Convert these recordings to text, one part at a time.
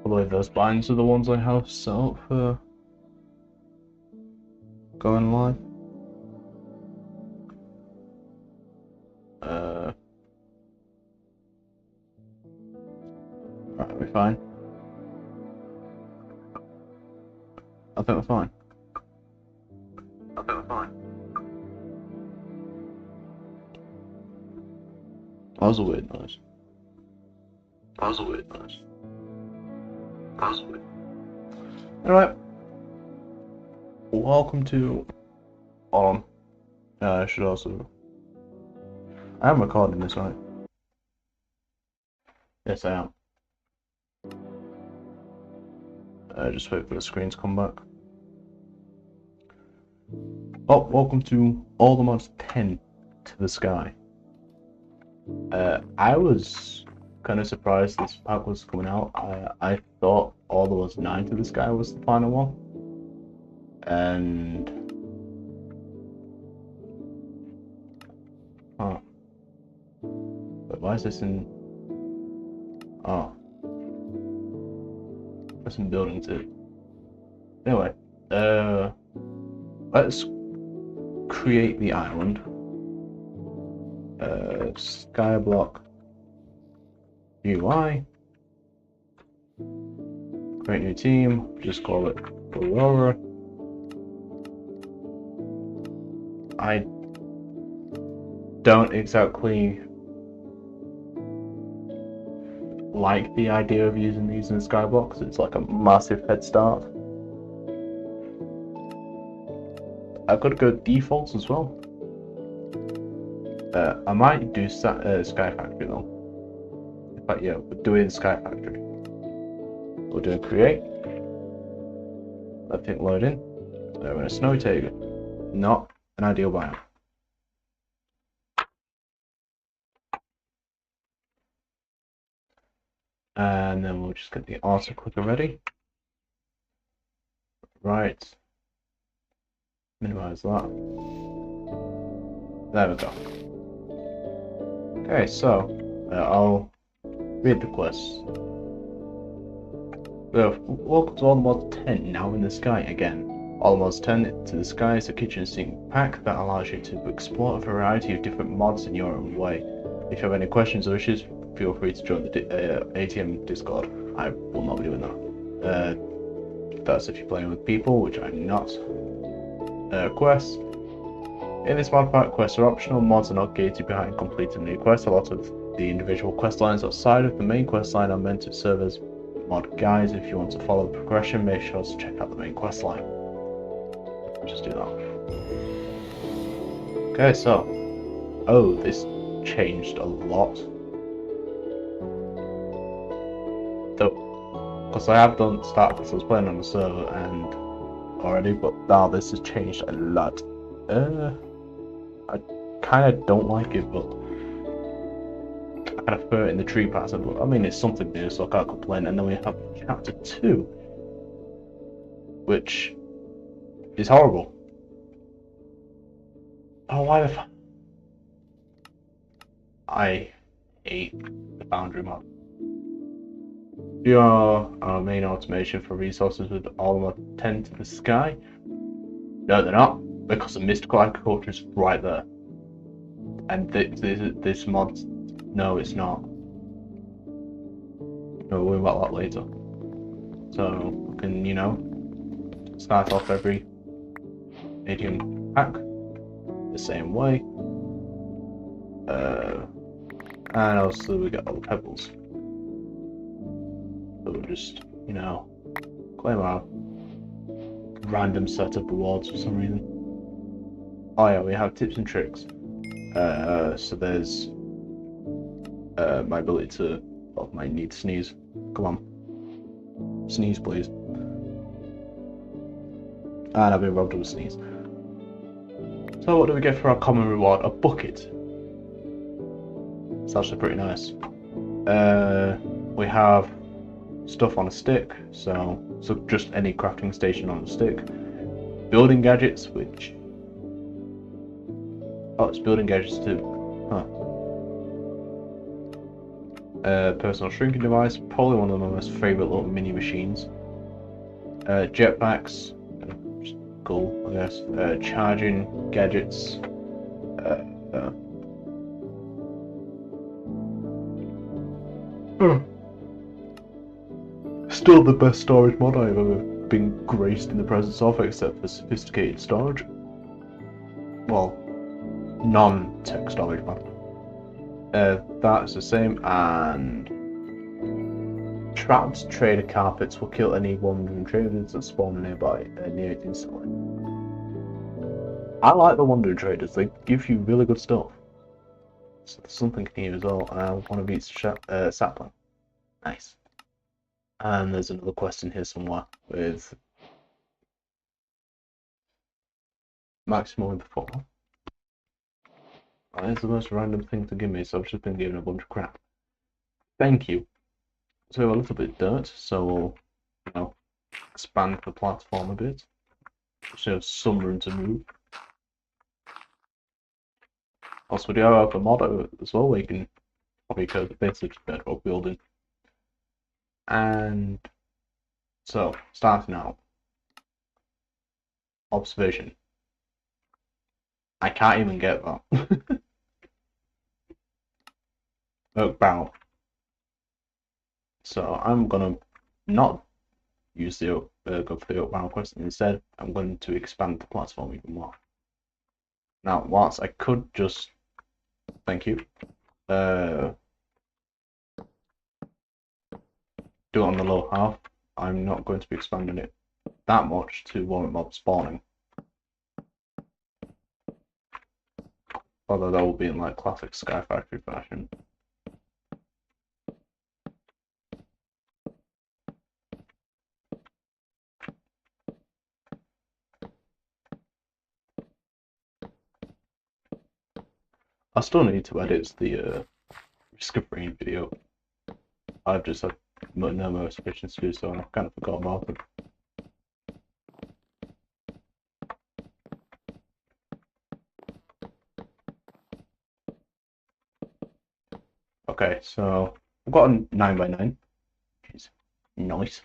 Although those binds are the ones I have set up for going live. Right, we're fine. I think we're fine. That was a weird noise. Anyway, welcome to I should also. I am recording this, right? Yes, I am. Just wait for the screen to come back. Oh, welcome to All the Mods 10 to the Sky. I was kind of surprised this pack was coming out. I thought All the Mods 9 to the Sky was the final one. And... Huh. But why is this in... Oh. That's in building 2. Anyway, let's create the island. Skyblock UI. Create new team. Just call it Aurora. I don't exactly like the idea of using these in Skyblock because it's like a massive head start. I could go defaults as well. I might do Sky Factory though. But yeah, we're doing Sky Factory. We're doing create. Let it load in. So we're in a snowy taiga. Not an ideal biome. And then we'll just get the auto clicker ready. Right. Minimize that. There we go. Okay, so I'll read the quests. Welcome to All the Mods 10, now in the sky again. All the Mods 10 to the Sky is a kitchen sink pack that allows you to explore a variety of different mods in your own way. If you have any questions or issues, feel free to join the ATM Discord. I will not be doing that. That's if you're playing with people, which I'm not. Quests. In this mod pack, quests are optional. Mods are not gated behind completing new quests. A lot of the individual quest lines outside of the main quest line are meant to serve as mod guides. If you want to follow the progression, make sure to check out the main quest line. Just do that. Okay, so this changed a lot. Though, because I have done start because I was playing on the server and already, but now this has changed a lot. I kind of don't like it, but I kind of prefer it in the tree pattern. But I mean, it's something new, so I can't complain. And then we have chapter 2, which is horrible. Oh, why the fuck? I hate the boundary map. You are our main automation for resources with all of 10 to the Sky. No, they're not, because the mystical agriculture is right there. And this mod, no, it's not. We'll worry about that later. So we can, you know, start off every medium pack the same way. And also we get all the pebbles. So we'll just, you know, claim our random set of rewards for some reason. Oh yeah, we have tips and tricks. So there's my ability to, well, my need to sneeze. Come on. Sneeze, please. And I've been robbed of a sneeze. So what do we get for our common reward? A bucket. It's actually pretty nice. We have stuff on a stick, so just any crafting station on a stick. Building gadgets, which... Oh, it's building gadgets too. Huh. Personal shrinking device, probably one of my most favorite little mini machines. Jetpacks, cool, I guess. Charging gadgets. Uh, Still the best storage mod I've ever been graced in the presence of, except for sophisticated storage. Well, non-tech storage mod. That's the same, and trapped trader carpets will kill any wandering traders that spawn nearby near it instantly. I like the wandering traders, they give you really good stuff. So there's something here as well, one of each sapling. Nice. And there's another quest in here somewhere with maximum performance. That is the most random thing to give me, so I've just been given a bunch of crap. Thank you. So we have a little bit of dirt, so we'll, expand the platform a bit. So have some room to move. Also, we do have a mod as well where you can copy code the basic bedrock building. And so, starting out. Observation. I can't even get that. Oak barrel. So I'm gonna not use the go for the oak barrel quest, and instead I'm going to expand the platform even more. Now, whilst I could just thank you, do it on the low half, I'm not going to be expanding it that much to warrant mob spawning. Although that will be in like classic Sky Factory fashion. I still need to edit the Risk of Rain video. I've just had no motivation to do so, and I've kind of forgot about it. Okay, so I've got a 9x9, which is nice.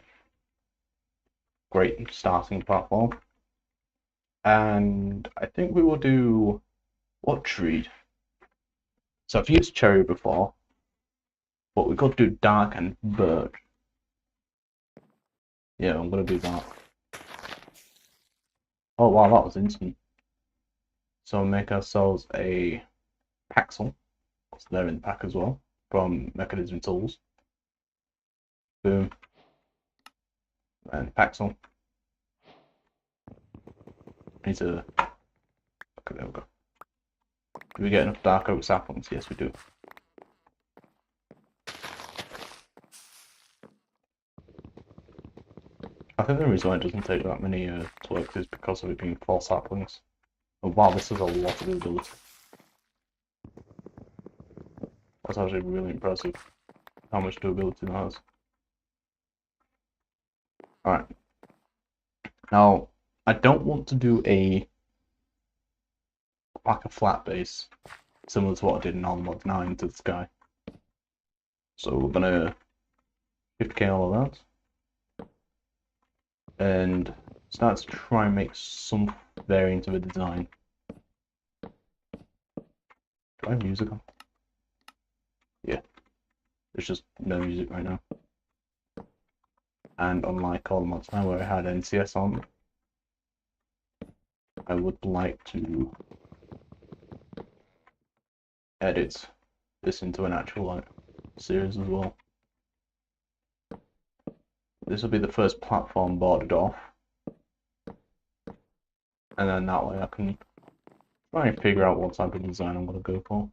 Great starting platform. And I think we will do what tree? So I've used cherry before, but we've got to do dark and birch. Yeah, I'm gonna do that. Oh wow, that was instant. So make ourselves a Paxel. So they're in the pack as well from Mechanism Tools. Boom. And Paxel. Need to. Okay, there we go. Do we get enough dark oak saplings? Yes, we do. I think the reason why it doesn't take that many to work is because of it being 4 saplings. Oh wow, this is a lot of ability. That's actually really impressive. How much durability that has. Alright. Now, I don't want to do like a flat base, similar to what I did in Mod 9 to the sky. So we're gonna 50k all of that. And start to try and make some variant of a design. Do I have music on? Yeah. There's just no music right now. And unlike all the mods now where I had NCS on, I would like to edit this into an actual series as well. This will be the first platform boarded off, and then that way I can try and figure out what type of design I'm going to go for.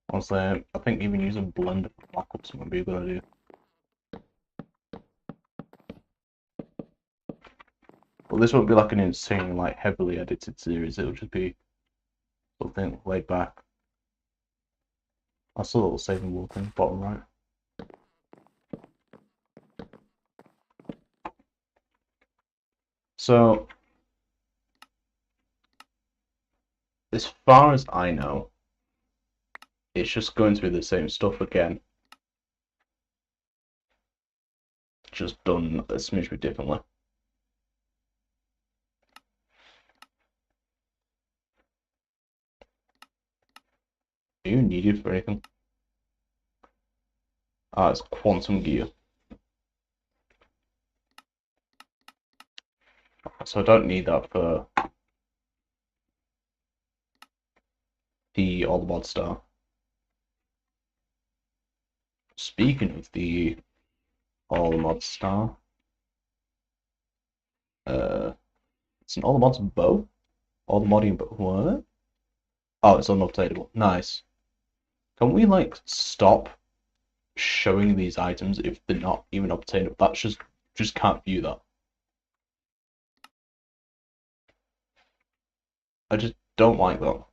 Honestly, I think even using Blender mockups might be a good idea. But this won't be like an insane, like heavily edited series. It'll just be something laid back. I saw a little saving wall thing, bottom right. So, as far as I know, it's just going through the same stuff again, just done a smidge bit differently. Are you needed for anything? Ah, it's quantum gear. So I don't need that for the All Mod Star. Speaking of the All Mod Star, it's an All Mods bow? All Modding bow? What? Oh, it's unobtainable. Nice. Can we like stop showing these items if they're not even obtainable? That's just can't view that. I just don't like that.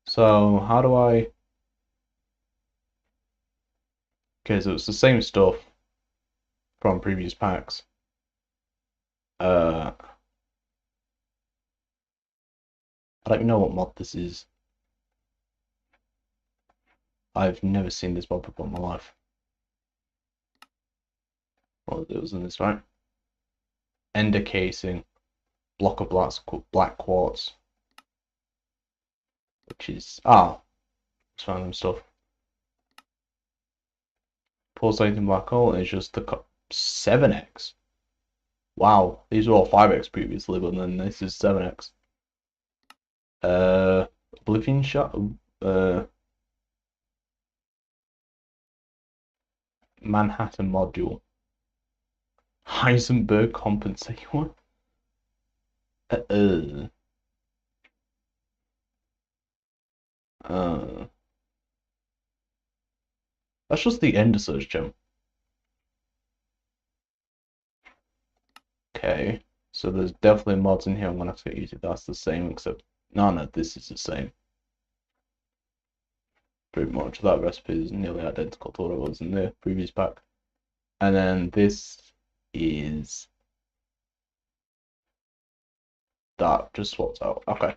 So how do I? Okay, so it's the same stuff from previous packs. I don't even know what mod this is. I've never seen this mod before in my life. Well, it was in this, right? Ender casing, block of black quartz, which is it's random stuff. Pulsating black hole is just the 7x. Wow, these were all 5x previously, but then this is 7x. Oblivion shot. Manhattan module. Heisenberg compensator. That's just the Ender Surge gem. Okay, so there's definitely mods in here I'm gonna have to get used to. That's the same, except no, this is the same. Pretty much that recipe is nearly identical to what it was in the previous pack. And then this is that just swapped out. Okay.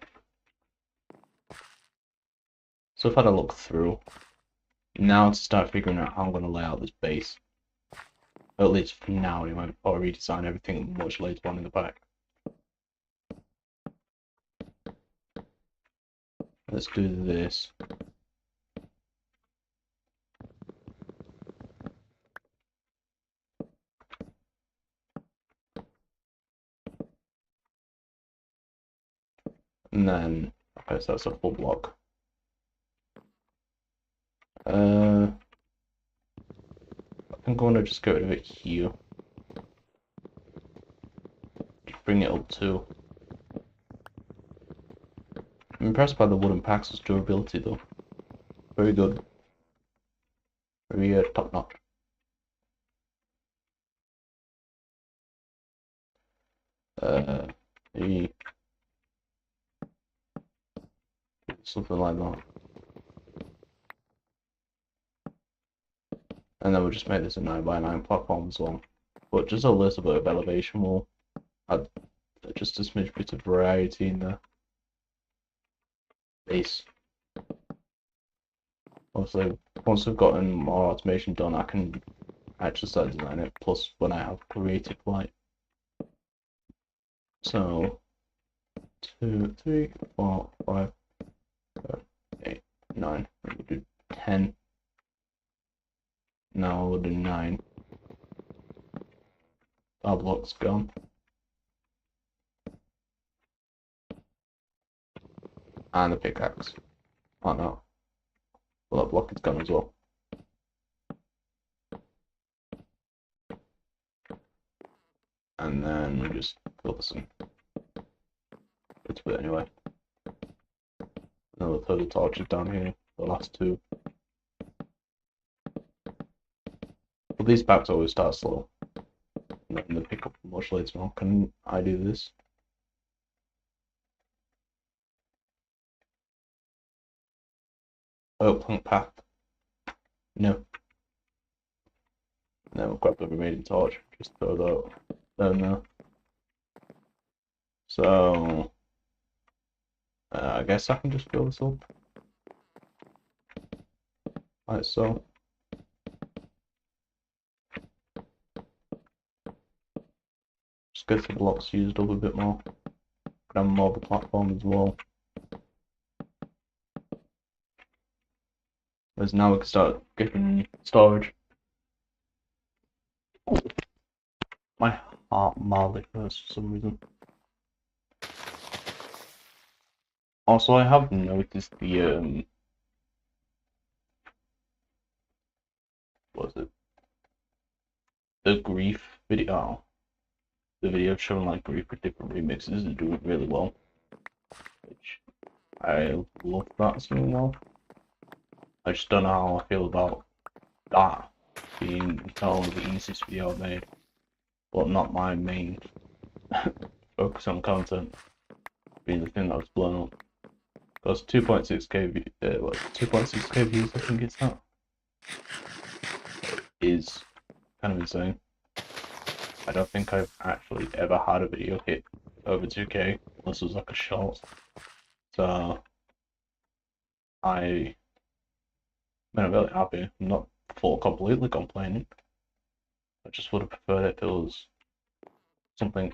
So I've had a look through. Now to start figuring out how I'm going to lay out this base. At least for now, anyway, or redesign everything much later on in the pack. Let's do this. And then, okay, so that's a full block. I think I'm going to just get rid of it here. Bring it up to. I'm impressed by the wooden packs' durability though. Very good. Very top notch. Something like that. And then we'll just make this a 9x9 platform as well. But just a little bit of elevation will add just a smidge bit of variety in the base. Also, once I've gotten more automation done, I can actually start designing it, plus when I have creative light. So, 2, 3, 4, 5, 7, 8, 9. We'll do 10. Now we'll do 9. Our block's gone. And the pickaxe. Oh no. Well, that block is gone as well. And then we just fill this in. It's a bit anyway. Another third of torches down here. The last two. But these packs always start slow. And then they pick up much later on. Can I do this? Oh, punk path. No. Then we'll grab the remaining torch. Just throw that down there. So I guess I can just fill this up. Like so. Just get the blocks used up a bit more. Can have more of a platform as well. Whereas now we can start getting storage. My heart mildly hurts for some reason. Also, I have noticed the what was it? The Grief video. The video showing like Grief with different remixes is doing really well. Which I love that as well. I just don't know how I feel about that being not only the easiest video I've made, but not my main focus on content being the thing that was blown up. Because 2.6k 2.6k views, I think it's that, is kind of insane. I don't think I've actually ever had a video hit over 2k unless it was like a short. So I'm really happy. I'm not completely complaining. I just would have preferred it if it was something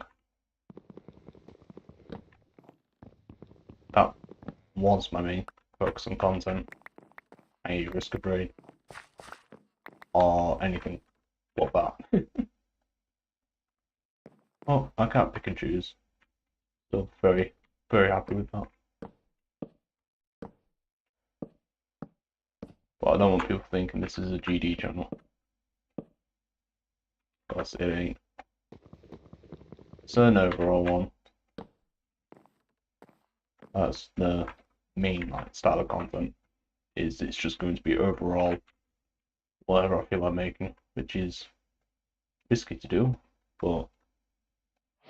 that was my main focus on content, a Risk of Raid, or anything but that. Oh, I can't pick and choose. So very, very happy with that. But I don't want people thinking this is a GD channel. Because it ain't. It's an overall one. That's the main style of content. It's just going to be overall whatever I feel like making, which is risky to do, but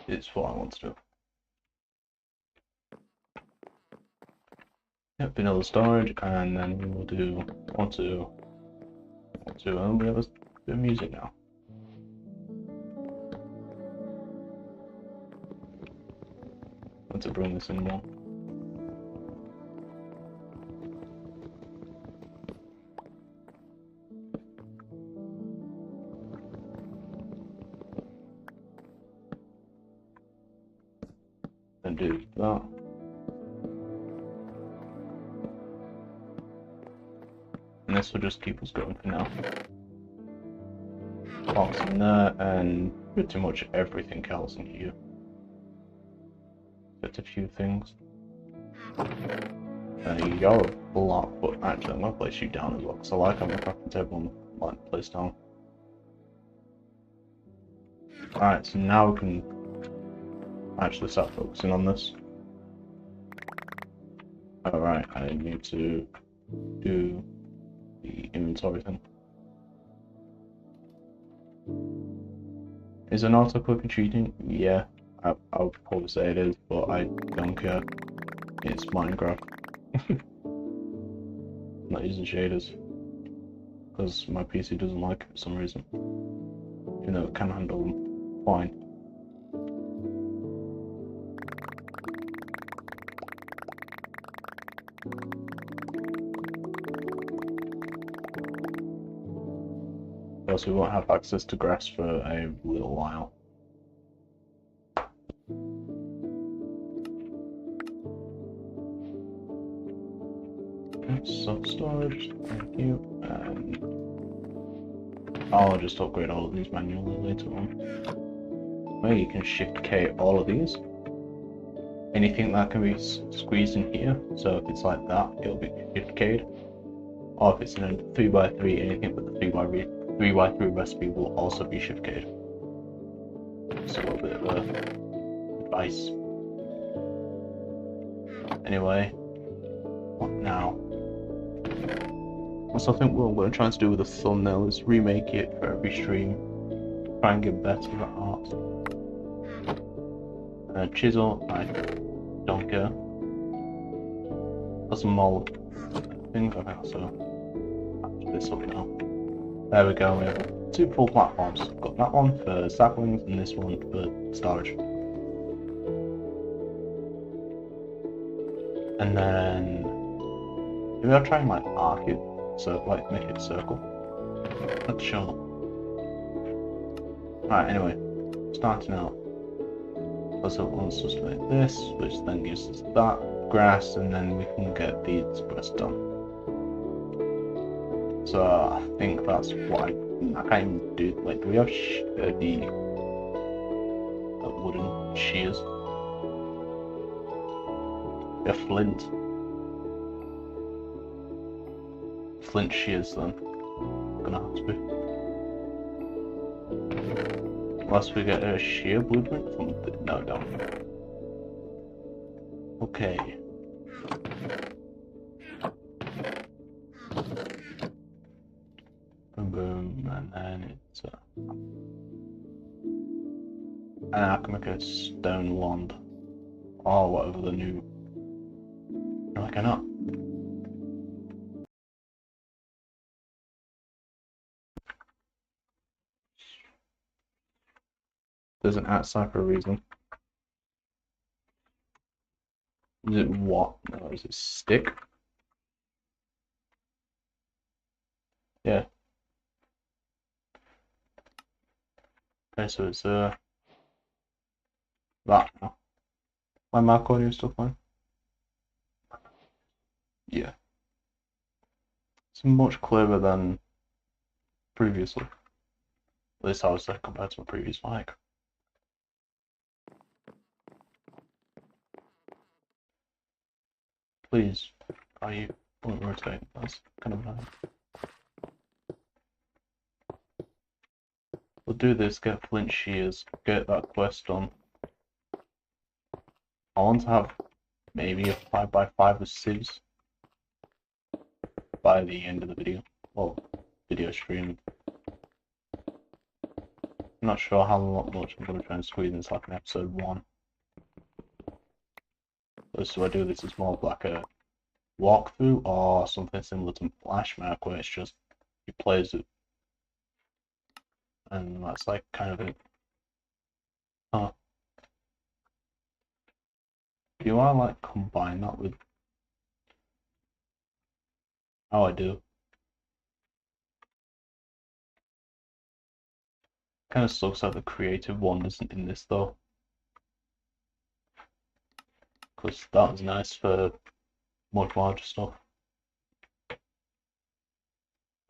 it's what I want to do. Yep, vanilla storage, and then we will do one, two, and we have a bit of music now. Want to bring this in more. And do that. And this will just keep us going for now. Box in there, and pretty much everything else in here. Just a few things. Y'all are block, but actually I'm gonna place you down as well, because I like having a crafting table like placed down. Alright, so now we can actually start focusing on this. Alright, I need to do the inventory thing. Is an autoclicker cheating? Yeah, I would probably say it is, but I don't care. It's Minecraft. I'm not using shaders because my PC doesn't like it for some reason. You know, it can handle them fine. Also, we won't have access to grass for a little while. Self-storage, thank you, and I'll just upgrade all of these manually later on. Well, you can shift K all of these. Anything that can be squeezed in here, so if it's like that, it'll be shift K'd. Or if it's in a 3x3, anything but the 3x3 recipe will also be shift K'd. Just a little bit of advice. Anyway, what now? So I think what I'm going to try to do with the thumbnail is remake it for every stream. Try and get better at art. Chisel, I don't care. That's a mold thing. Okay, so patch this up now. There we go, we have 2 full platforms. Got that one for saplings and this one for storage. And then maybe I'll try and like arc it, so like make it circle. Not sure. Alright, anyway, starting out. Also wants us to make this, which then gives us that grass, and then we can get the express done. So I think that's what I can't even do. Like, do we have the wooden shears? We have flint shears then. Gonna have to be. Unless we get a shear blueprint from no, don't. Okay. Boom, boom, and then it's and I can make a stone wand, or whatever the new. No, I cannot. There's an outside for a reason. Is it what? No, is it stick? Yeah. Okay, so it's that now. My Mac audio is still fine. Yeah. It's much clearer than previously. At least I was there compared to my previous mic. Please, are you won't rotate? That's kind of annoying. We'll do this, get flint shears, get that quest done. I want to have maybe a 5x5 of sieves by the end of the video. Well, video stream. I'm not sure how much I'm going to try and squeeze into like an episode 1. So I do this as more of like a walkthrough or something similar to Flashmark, where it's just you play as it, and that's like kind of it. Huh. Do I like combine that with? Oh, I do. Kind of sucks that the creative one isn't in this though, because that was nice for much larger stuff.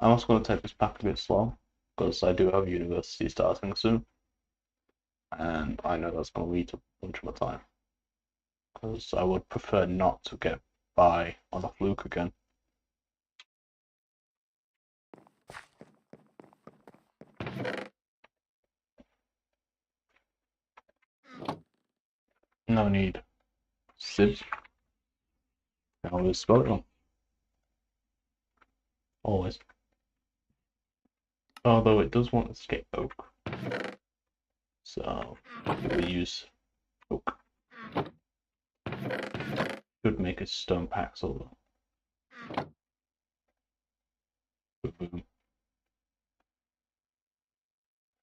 I'm also going to take this back a bit slow, because I do have university starting soon, and I know that's going to eat up a bunch of my time, because I would prefer not to get by on a fluke again. No need. Sibs. I always spell it wrong. Always. Although it does want to skip oak. So we use oak. Could make a stone paxel though. Boom.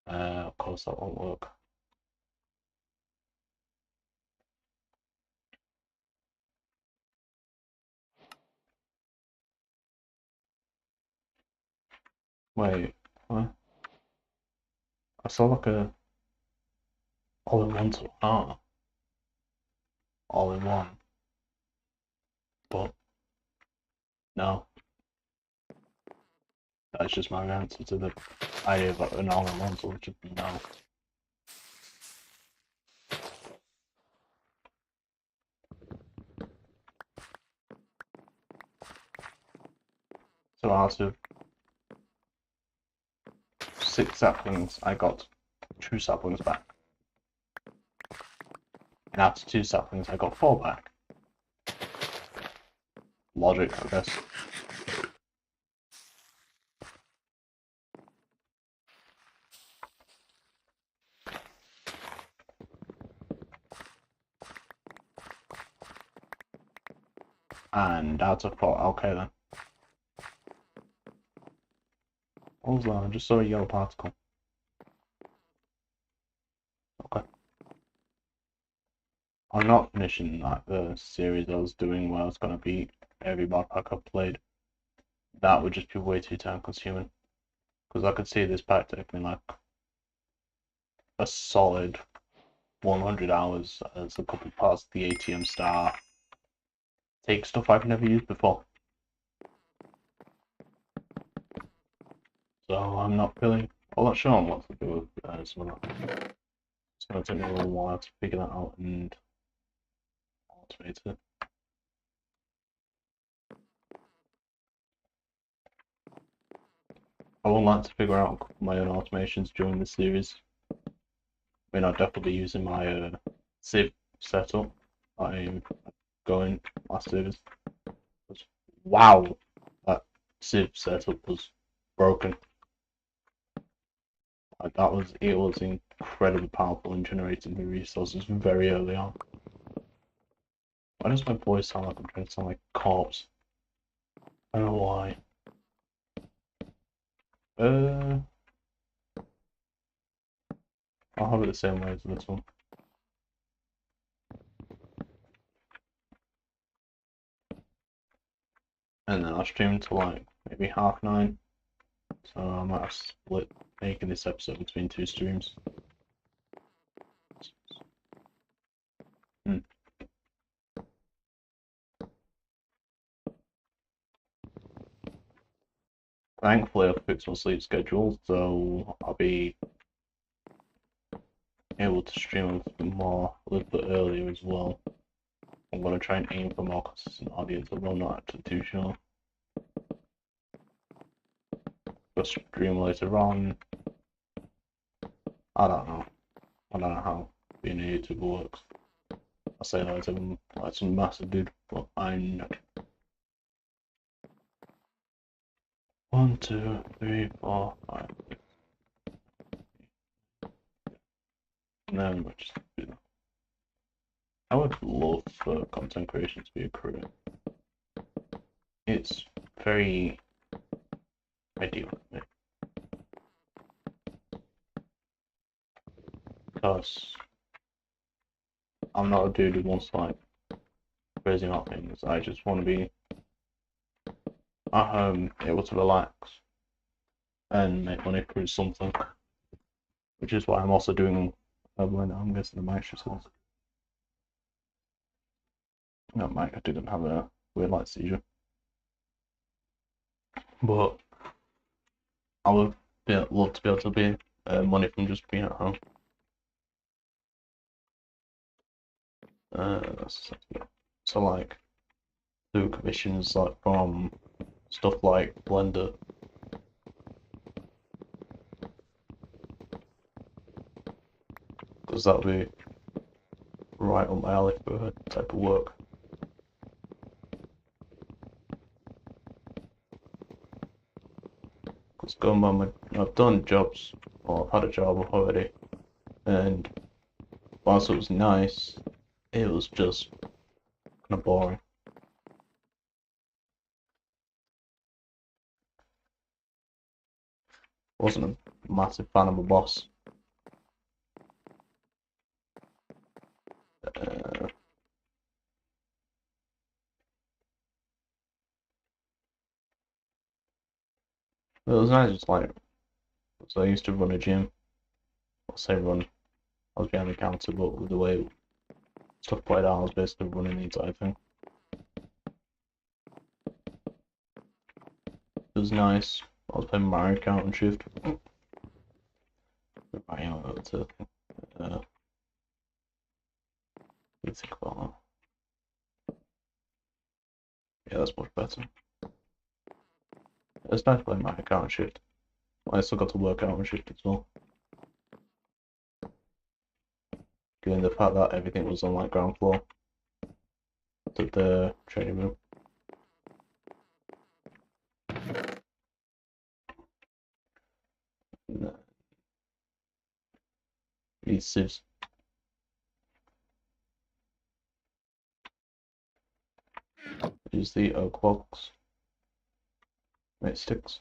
Of course that won't work. Wait, what? I saw like a all-in-one to all-in-one. But no. That's just my answer to the idea of an all-in-one, so which would be no. So out of 6 saplings, I got 2 saplings back. And after 2 saplings, I got 4 back. Logic, I guess. And out of 4, okay then. What was that? I just saw a yellow particle. Okay. I'm not finishing like the series I was doing where I was gonna beat every mod pack I played. That would just be way too time consuming. Because I could see this pack taking like a solid 100 hours as a couple parts of the ATM star. Take stuff I've never used before. So I'm not feeling all that sure on what to do with some of that. It's gonna take me a little while to figure that out and automate it. I would like to figure out my own automations during the series. I mean, I'll definitely be using my Civ setup. I'm going last series. Wow, that Civ setup was broken. It was incredibly powerful in generating the resources very early on. Why does my voice sound like I'm trying to sound like corpse? I don't know why. I'll have it the same way as this one. And then I'll stream to like maybe 9:30. So I might have split making this episode between 2 streams. Thankfully, I've fixed my sleep schedule, so I'll be able to stream a little bit more, a little bit earlier as well. I'm going to try and aim for more consistent audience, although I'm not actually too sure. I'll stream later on. I don't know. I don't know how being a YouTuber works. I say that I'm like some massive dude, but I'm not. 1, 2, 3, 4, 5. No, we'll just do that. I would love for content creation to be a career. It's very ideal for me. Because I'm not a dude who wants to like crazy out things. I just want to be at home, able to relax and make money through something. Which is why I'm also doing when I'm guessing the mattresses. No, Mike, I didn't have a weird light seizure. But I would love to be able to be money from just being at home. So like do commissions like from stuff like Blender. Because that would be right on my alley for her type of work. Because going by I've done jobs, or I've had a job already, and whilst it was nice, it was just kind of boring. Wasn't a massive fan of my boss. It was nice, just like, so I used to run a gym. I'll say run, I was behind the counter, but with the way stuff played out, I was basically running the entire thing. It was nice. I was playing Mario Kart on shift. Mario to let's think about that. Yeah, that's much better. It's nice playing Mario Kart on shift. I still got to work out on shift as well. Given the fact that everything was on like ground floor to the training room. These sieves. Use the oak box. Make sticks.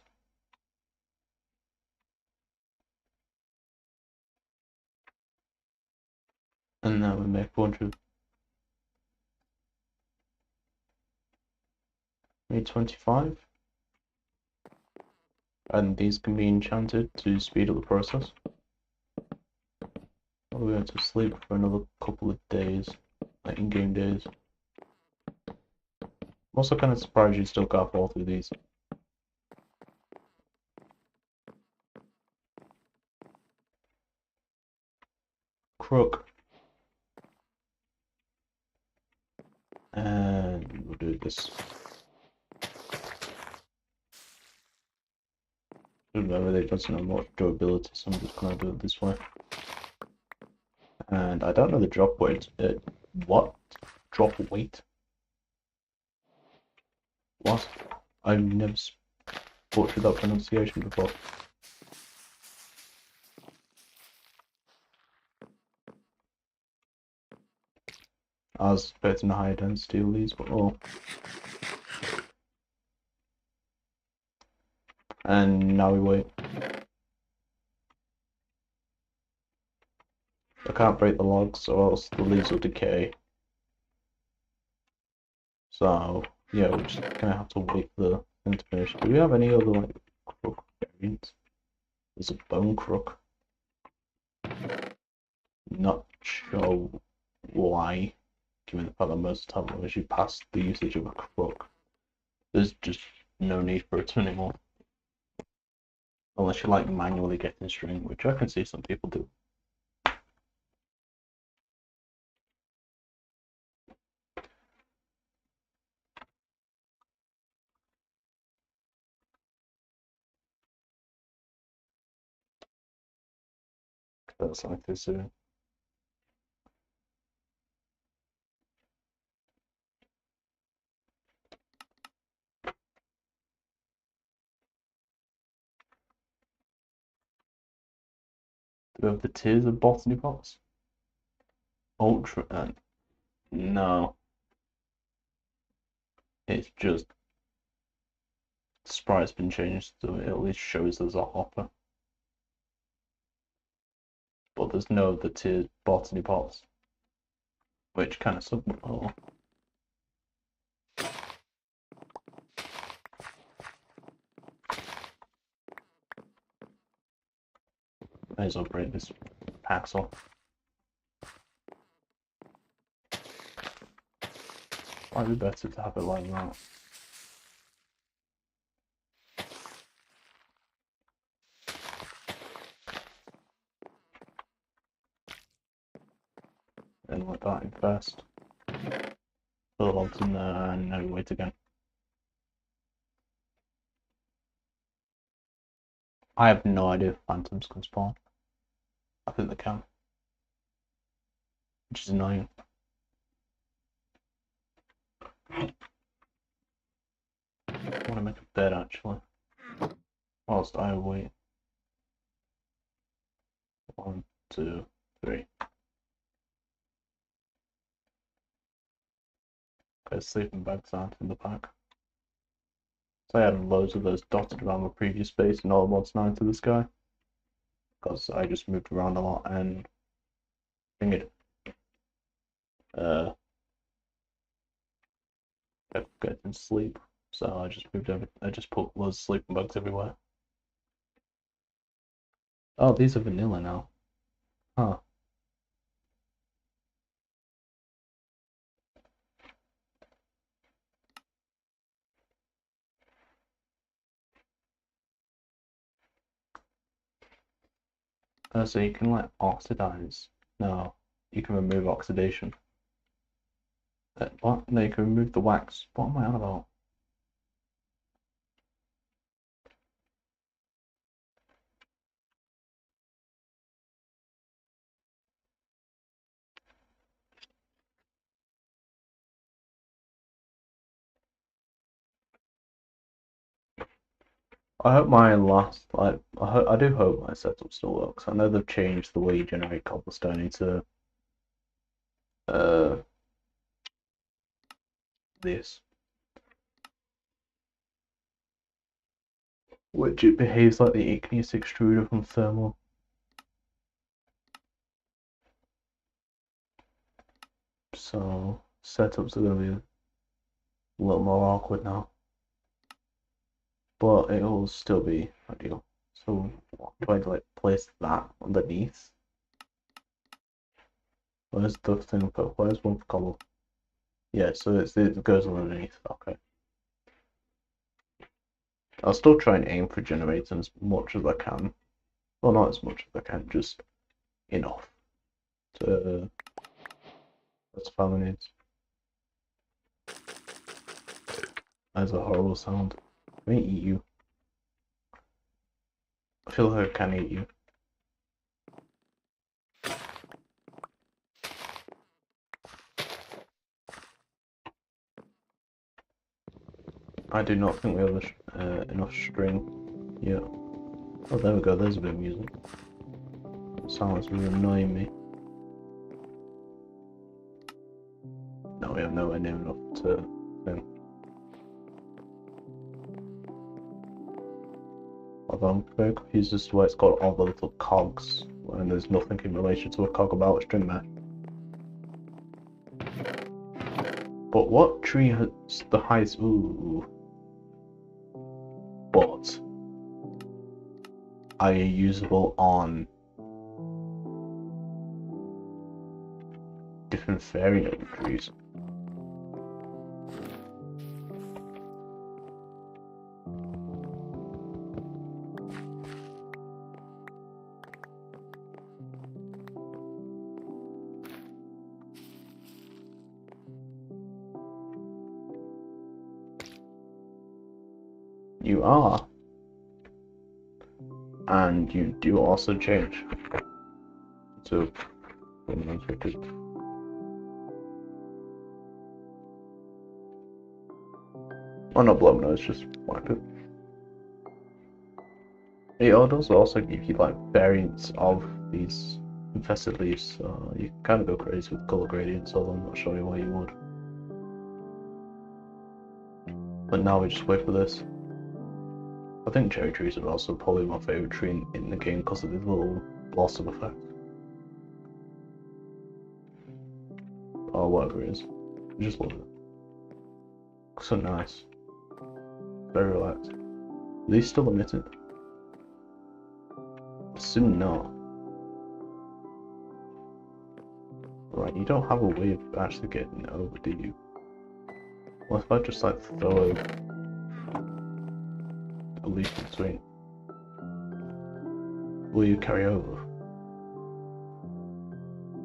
And then we make 400 Need 25. And these can be enchanted to speed up the process. We're going to sleep for another couple of days, like in-game days. I'm also kind of surprised you still got all through these. Crook. And we'll do this. Remember, it doesn't have much durability, so I'm just gonna do it this way. And I don't know the drop weight. What? Drop weight? What? I've never butchered that pronunciation before. I was expecting a higher density of these, but oh. And now we wait. I can't break the logs or else the leaves will decay. So, yeah, we're just gonna have to wait for the thing to finish. Do we have any other, like, crook variants? There's a bone crook. Not sure why, given the fact that most of the time once you pass the usage of a crook, there's just no need for it anymore. Unless you're like manually getting string, which I can see some people do. That's like this soon. Do we have the tiers of botany pots? Ultra no. It's just sprite's been changed so it at least shows there's a hopper. But there's no the tiered botany pots. Which kind of oh. May as well break this Paxel. Might be better to have it like that. And like that in first. Put the logs in there and now wait again. I have no idea if phantoms can spawn. I think they can. Which is annoying. I want to make a bed actually. Whilst I wait. 1, 2, 3. Okay, sleeping bags aren't in the pack. So I had loads of those dotted around the previous base and all mods 9 to the sky. Because I just moved around a lot and kept getting sleep. So I just I just put loads of sleeping bags everywhere. Oh, these are vanilla now. Huh. So you can like oxidize. No, you can remove oxidation. What? No, you can remove the wax. What am I on about? I hope my last, like, I do hope my setup still works. I know they've changed the way you generate cobblestone into this, which it behaves like the igneous extruder from thermal. So setups are gonna be a little more awkward now. but it'll still be ideal. So do I like place that underneath? Where's the thing for? Where's one for cobble? Yeah, so it goes underneath. Okay. I'll still try and aim for generating as much as I can. Well, not as much as I can, just enough to satisfy my needs. That's a horrible sound. Let me eat you. I feel like I can eat you. I do not think we have enough string yet. Oh, there we go. There's a bit of music. Sounds really annoying me. No, we have nowhere near enough to thing. Although I'm very confused as to why it's got all the little cogs when there's nothing in relation to a cog about string mesh. But what tree has the highest? Ooh. But are you usable on different fairy note trees? You are. And you do also change to unrestricted. Well, not blow nose, just wipe it. It does also give you like variants of these infested leaves, so you can kind of go crazy with color gradients, although I'm not sure why you would. But now we just wait for this. I think cherry trees are also probably my favourite tree in the game because of this little blossom effect. Or whatever it is. I just love it. So nice. Very relaxed. Are these still emitted? Assume not. Right, you don't have a way of actually getting it over, do you? What if I just like throw a leaf in between? Will you carry over?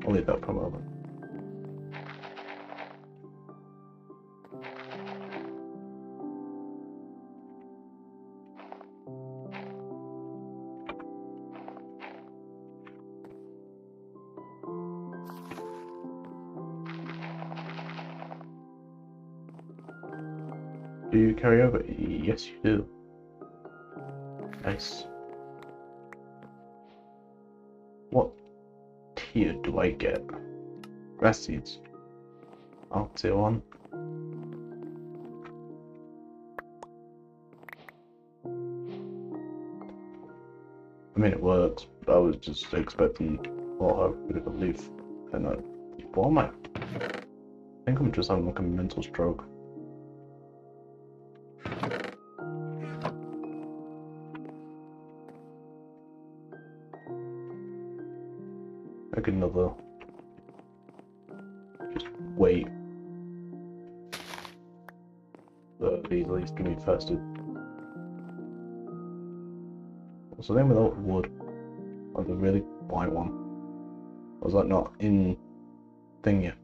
I'll leave that for a moment. Do you carry over? Yes, you do. Nice. What tier do I get? Grass seeds. Oh, tier 1. I mean, it works, but I was just expecting a bit of a leaf. And what am I think I'm just having like a mental stroke. Like another. Just wait. These leaves to be infested. What's the name of that wood? Like the really white one. Was that not in thing yet?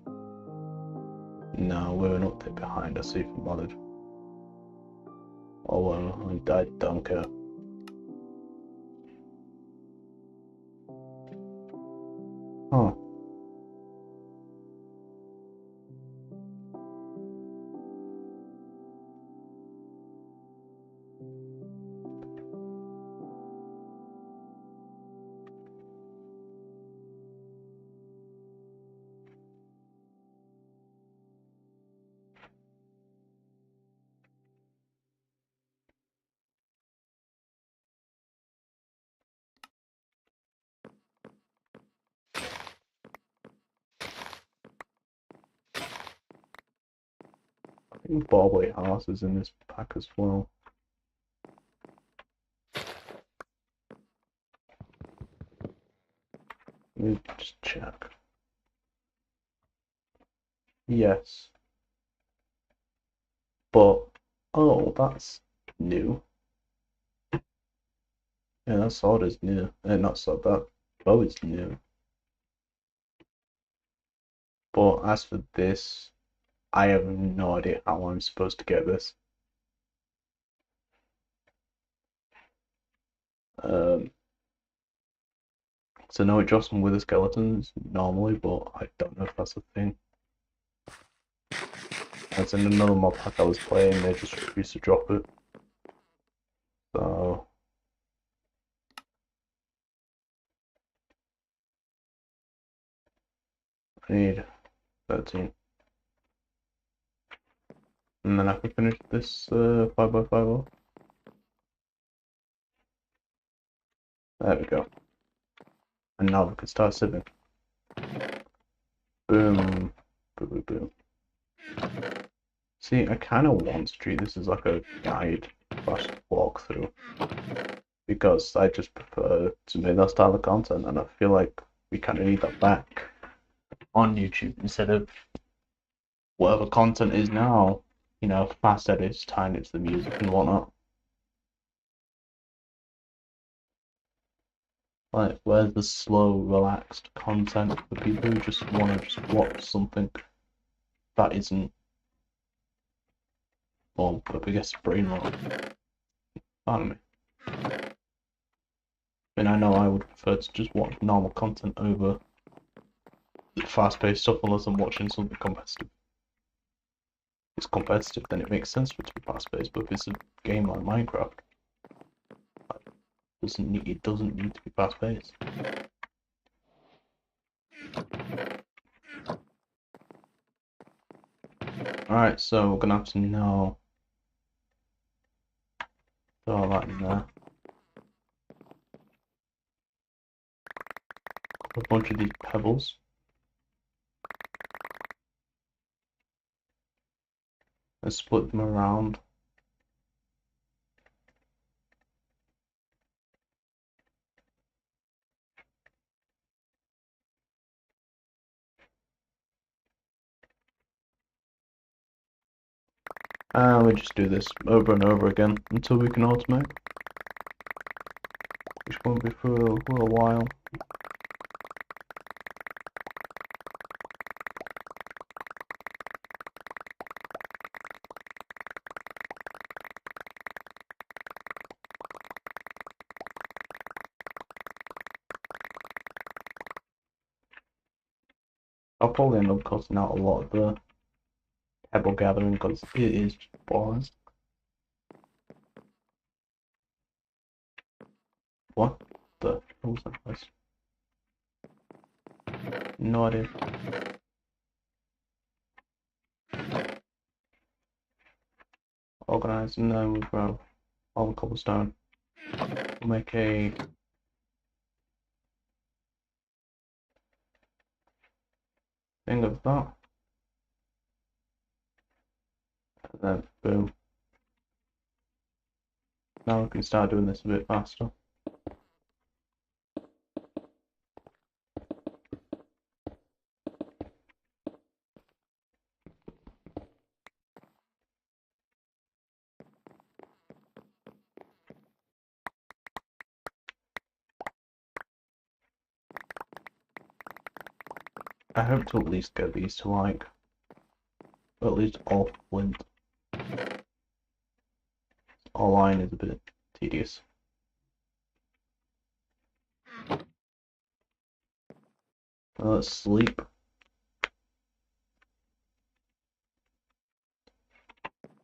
No, we're an update behind. I see if I'm bothered. Oh well, I don't care. Huh. I think Barbary House is in this pack as well. Let me just check. Yes. But, oh, that's new. Yeah, that sword is new. Not sword, that bow is new. But as for this, I have no idea how I'm supposed to get this. So I know it drops from wither skeletons normally, but I don't know if that's a thing. As in another mod pack I was playing, they just refused to drop it. So I need 13. And then I can finish this 5x5. There we go. And now we can start sipping. Boom. Boom, boom, boom. See, I kind of want to treat this as like a guide slash walkthrough. Because I just prefer to make that style of content, and I feel like we kind of need that back on YouTube instead of whatever content is now, you know, fast edits, tied into the music and whatnot. Like, where's the slow, relaxed content for people who just want to just watch something that isn't, well, a biggest brain rot? Pardon me. And I know I would prefer to just watch normal content over fast-paced stuff unless I'm watching something competitive. If it's competitive, then it makes sense for it to be fast-paced, but if it's a game like Minecraft, it doesn't need to be fast-paced. Alright, so we're gonna have to know. Throw all that in there. A bunch of these pebbles. And split them around. And we just do this over and over again until we can automate. Which won't be for a little while. I'll probably end up cutting out a lot of the pebble gathering because it is just boring. What the hell was that place? No idea. Organize, and then we'll grab all the cobblestone. We'll make a thing of that. And then boom. Now we can start doing this a bit faster. I hope to at least get these to like, at least all flint. All iron is a bit tedious. Let's sleep.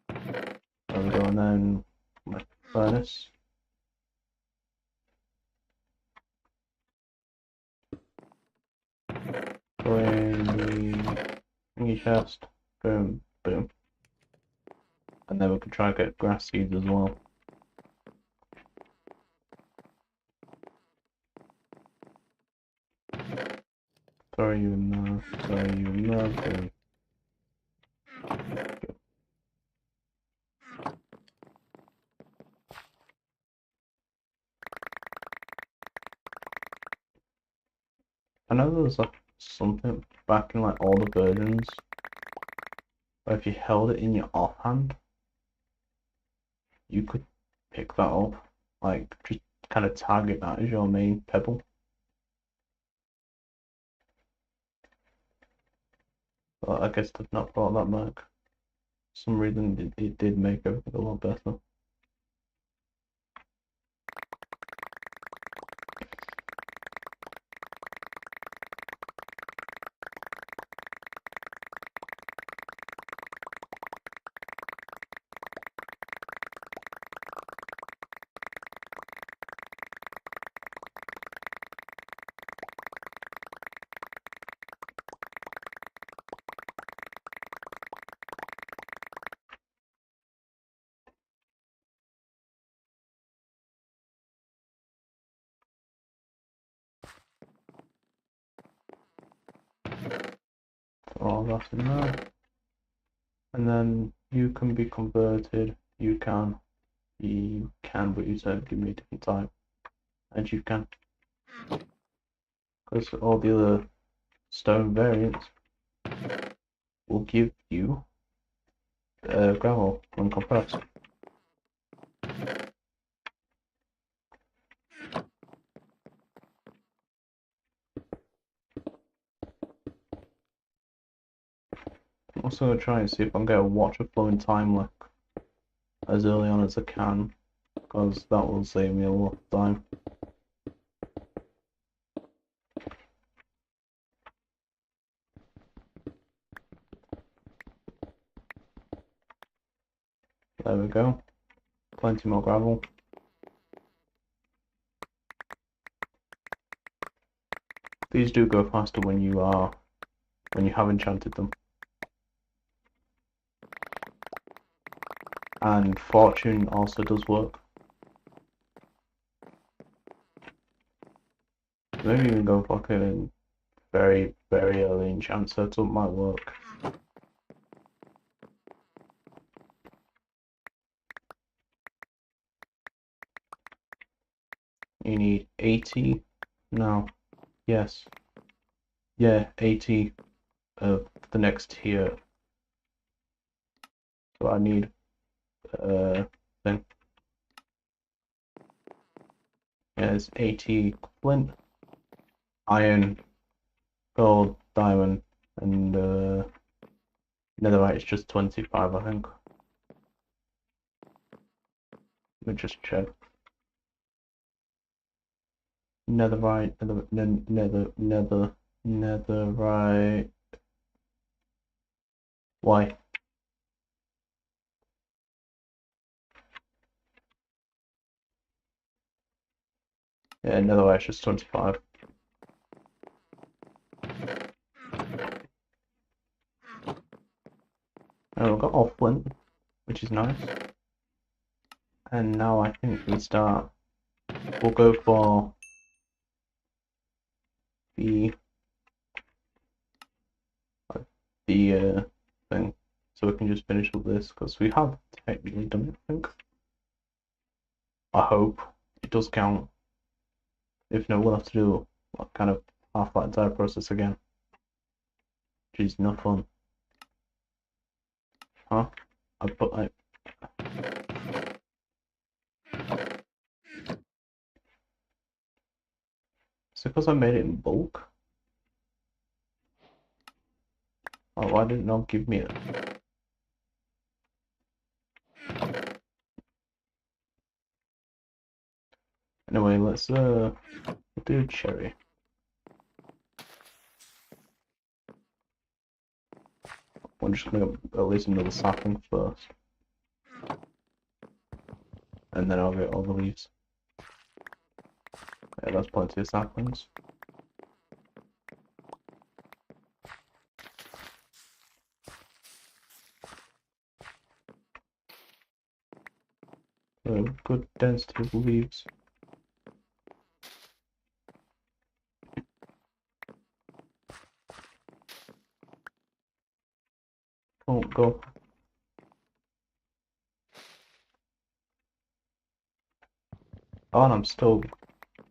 There we go, and then my furnace. Go in the thingy chest. Boom, boom. And then we can try and get grass seeds as well. Throw you in there, throw you in there, boom. I know there was like something back in like older versions where if you held it in your offhand, you could pick that up, like just kind of target that as your main pebble. But I guess they've not brought that back. For some reason it did make everything a lot better. All that in there. And then you can be converted. You can, but you said give me a different type. And you can. Because all the other stone variants will give you gravel when compressed. I'm also going to try and see if I can get a water flowing time lock as early on as I can, because that will save me a lot of time. There we go. Plenty more gravel. These do go faster when you have enchanted them. And fortune also does work. Maybe even go for like a very, very early enchant setup might work. You need 80. No. Yes. Yeah, 80 of the next tier. So I need thing. Yeah, it's 80 flint, iron, gold, diamond, and netherite is just 25, I think. Let me just check. Netherite, netherite. Why? Yeah, netherite is just 25. And we've got all flint, which is nice. And now I think we start. We'll go for the thing, so we can just finish up this because we have technically done it. I think. I hope it does count. If not, we'll have to do like, kind of half that entire process again, which is not fun. Huh? It's because I made it in bulk. Oh, why did it not give me it? Anyway, let's we'll do cherry. I'm just gonna at least another sapling first, and then I'll get all the leaves. Yeah, that's plenty of saplings. Good density of leaves. Oh, go. Oh, and I'm still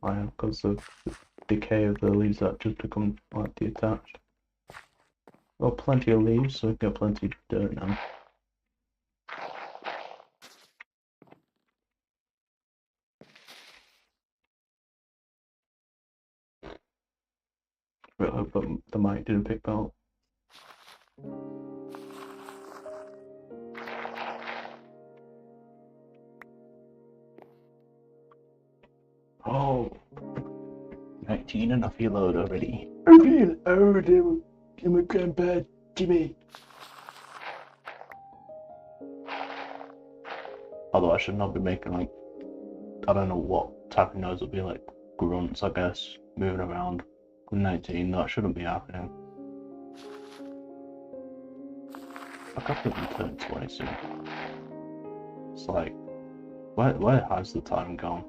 iron because of decay of the leaves that just become like detached. Got plenty of leaves, so we got plenty of dirt now. Really hope that the mic didn't pick that up. Oh, 19 and I feel old already. I feel old, I'm a grandpa, Jimmy. Although I should not be making like, I don't know what type of noise would be like, grunts I guess, moving around. I'm 19, that shouldn't be happening. I can't think I'm turning 20 soon. It's like, where has the time gone?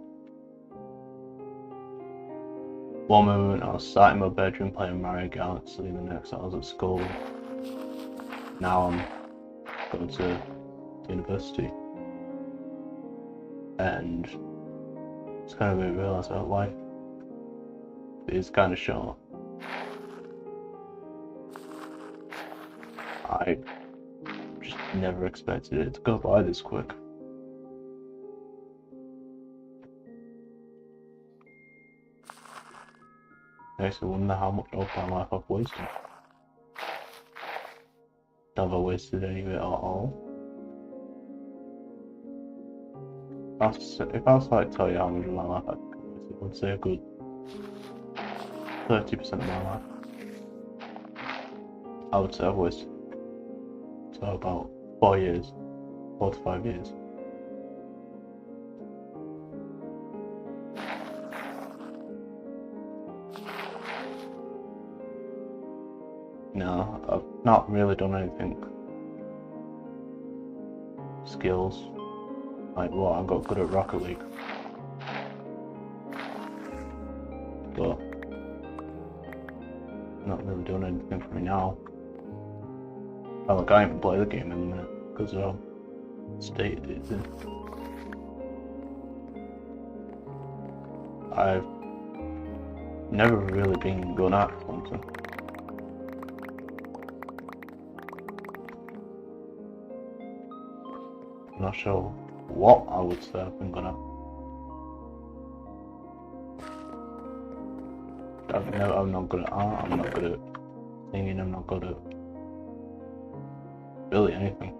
One moment I was sat in my bedroom playing Mario Galaxy, the next I was at school. Now I'm going to university. And it's kind of made me realise that life is kind of short. I just never expected it to go by this quick. Makes me wonder how much of my life I've wasted. Have I wasted any of it at all? If I was like tell you how much of my life I've wasted, I would say a good 30% of my life. I would say I've wasted. So about 4 years, 4 to 5 years. No, I've not really done anything. Skills. Like what, I got good at Rocket League. But not really doing anything for me now. Oh, look, I haven't played the game in a minute because of how state it's in. I've never really been good at something. I'm not sure what I would say I've been good at. I'm not good at art, I'm not good at singing, I'm not good at really anything.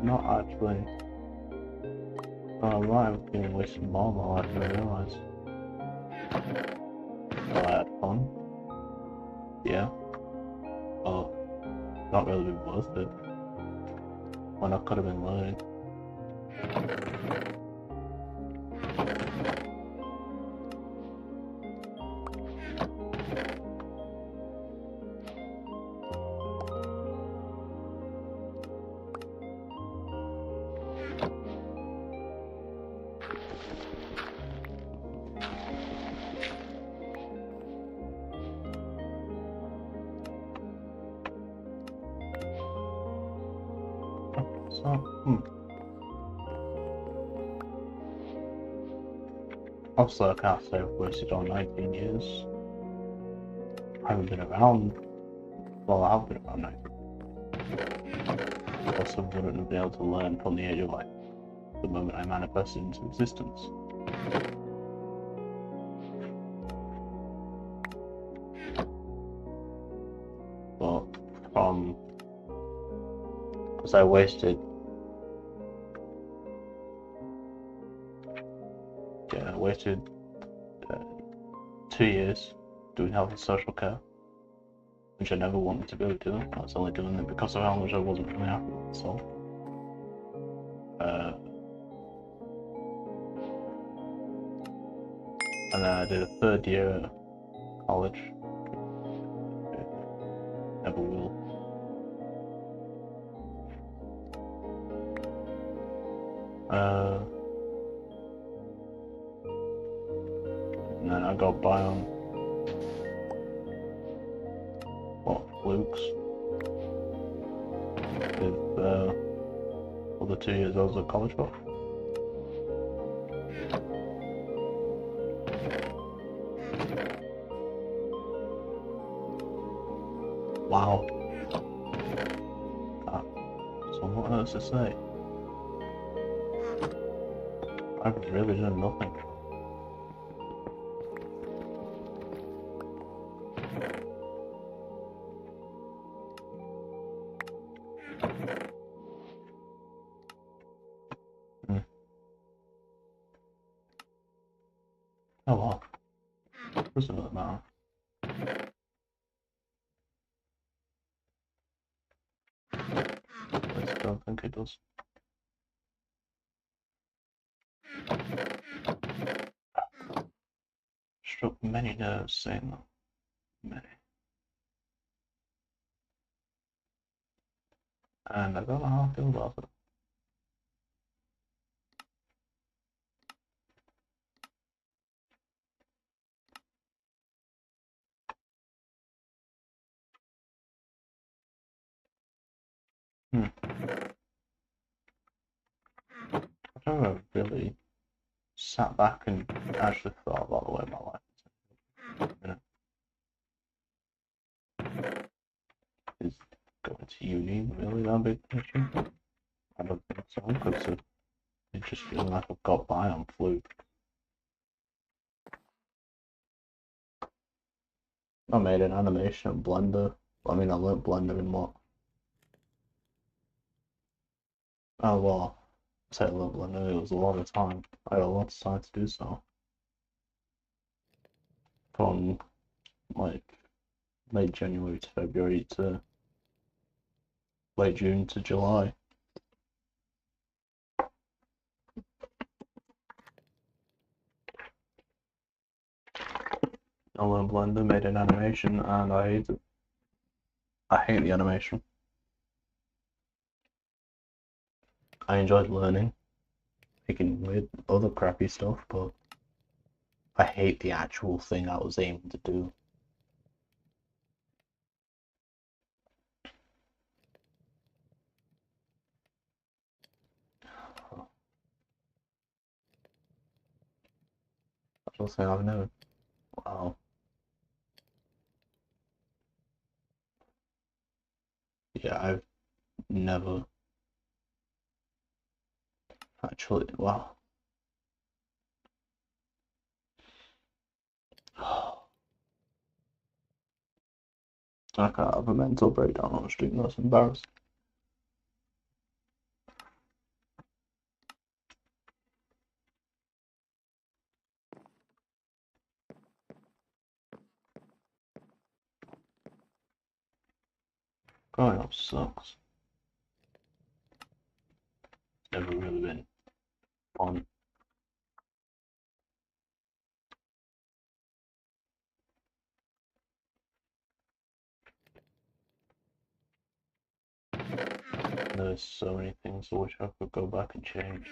Not actually. I might have been wasting more of my life than I realised. Well, I had fun. Yeah. But not really been worth it. When I could have been learning. So, obviously I can't say I've wasted all 19 years. I haven't been around. Well, I have been around 19. I also wouldn't have been able to learn from the age of like the moment I manifested into existence. But because I wasted 2 years doing health and social care, which I never wanted to be able to do. I was only doing it because of how much I wasn't really happy with myself. And then I did a 3rd year at college. Never will. And then I got Biome. flukes. With all the 2 years I was at college for. Wow. So what else to say? I've really done nothing. Oh well. Doesn't really matter. I don't think it does. Struck many nerves saying that. Many. And I don't know how I feel about it. I've never really sat back and actually thought about the way my life is. Is going to uni really that big issue? I don't think so, because it just feels like I've got by on fluke. I made an animation in Blender. I mean, I learnt Blender in what? Oh, well, I say I learnt Blender, it was a lot of time. I had a lot of time to do so. From, like, late January to February to late June to July. I learned Blender, made an animation, and I hate it. I hate the animation. I enjoyed learning, making weird other crappy stuff, but I hate the actual thing I was aiming to do. I will say I've never. Wow. Yeah, I've never actually. Wow. I can't have a mental breakdown on the street. That's embarrassing. Growing up sucks. Never really been fun. There's so many things I wish I could go back and change.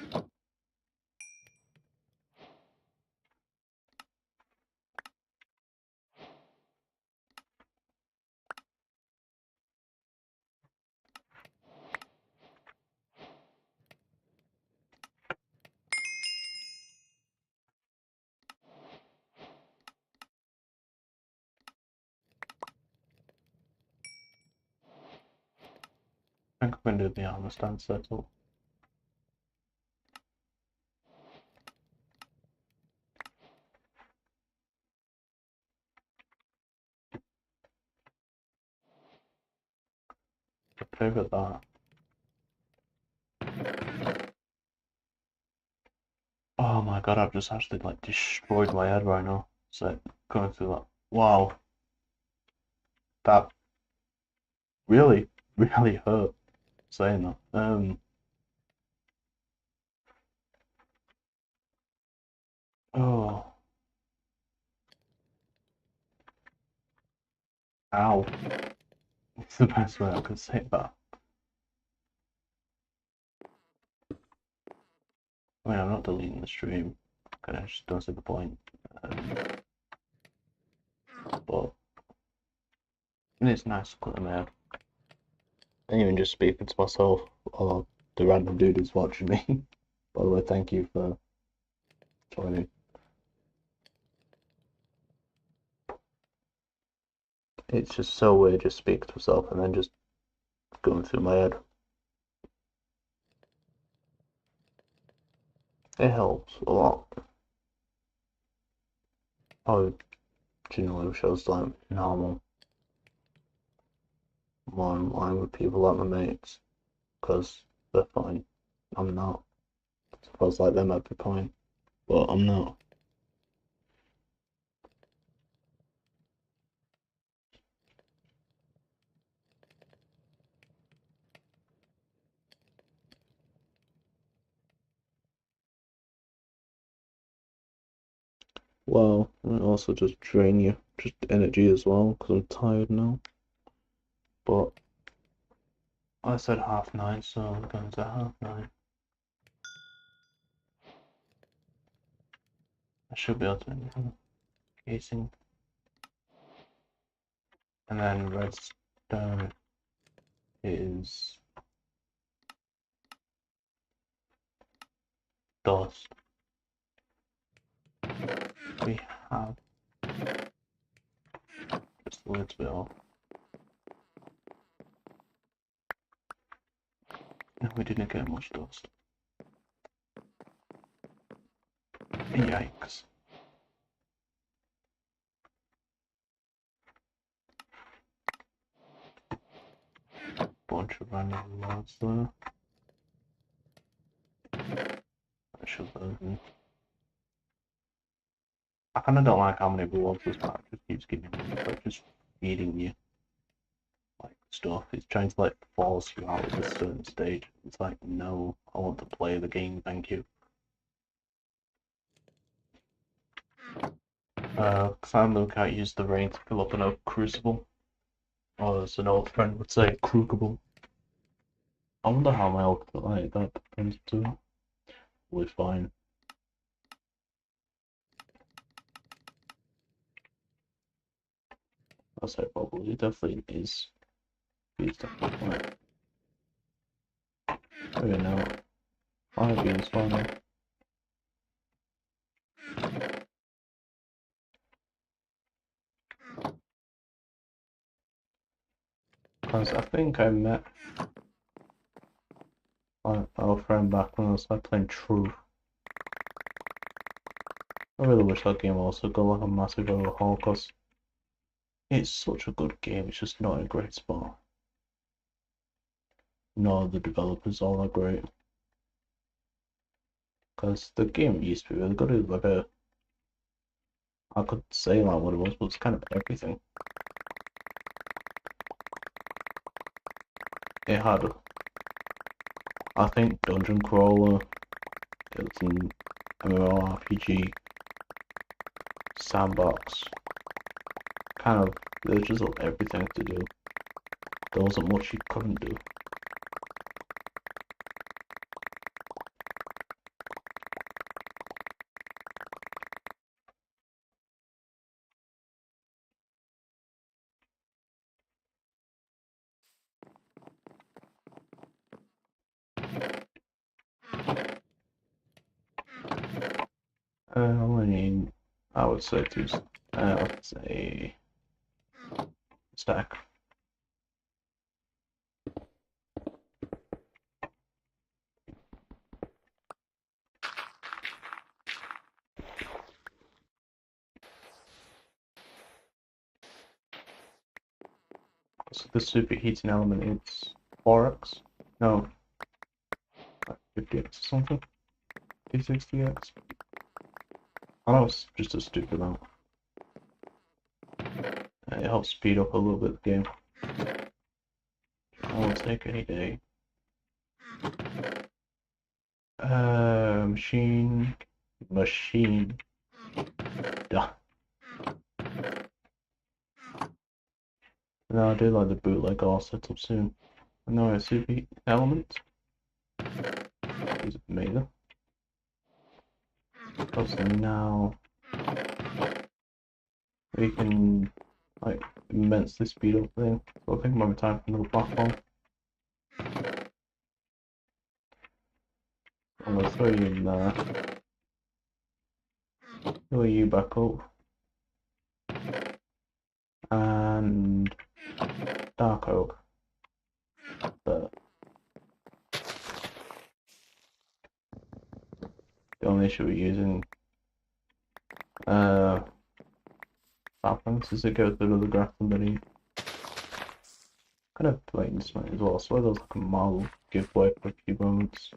I think I'm gonna do the armor stand setup. I favourite that. Oh my god, I've just actually like destroyed my head right now. So going through that. Wow. That really, really hurt saying that. Oh. Ow. It's the best way I could say that. I mean, I'm not deleting the stream. I just don't see the point. But And it's nice to clear my head. And even just speaking to myself, or the random dude who's watching me. By the way, thank you for joining. It's just so weird just speaking to myself and then just going through my head. It helps a lot. I genuinely wish I was like normal, more in line with people like my mates, because they're fine. I'm not. I suppose like them I'd be fine, but I'm not. Well, and also just drain you, just energy as well, because I'm tired now. But I said 9:30, so we're going to 9:30. I should be able to casing. And then redstone is dust. We have just a little bit off. No, we didn't get much dust. Yikes. Bunch of random mods there. I should have. I kind of don't like how many rewards this pack just keeps giving you, like just feeding you like stuff. It's trying to like force you out of a certain stage. It's like, no, I want to play the game, thank you. Sam Lookout used the rain to fill up an oak crucible. Or as an old friend would say, crucible. I wonder how my oak like that turns to. We're fine. I'll say probably. It definitely is. It's definitely fine. Okay, now. Fire beans fine. Because I think I met our friend back when I was like playing Truth. I really wish that game also got like a massive overhaul because it's such a good game, it's just not in a great spot. No, the developers all are great. Because the game used to be really good. It was like I could say like what it was, but it's kind of everything. It had, I think, Dungeon Crawler, it was an MMORPG, sandbox, kind of, there's just everything to do. There wasn't much you couldn't do. I mean, I would say let's say stack. So the superheating element is 4x? No, like 50x or something? 60x? I know it's just a stupid amount. It helps speed up a little bit the game. I will take any day. Machine. Duh. No, I do like the bootleg all set up soon. I know a super element. Is it made? Because now we can like immensely speed up thing. So I think I'm time for another platform. I'm gonna throw you in there. Throw you back up. And dark oak. There. The only issue we're using saplings is it goes through the grass underneath. Kind of playing this night as well, so there's like a mild giveaway for a few moments.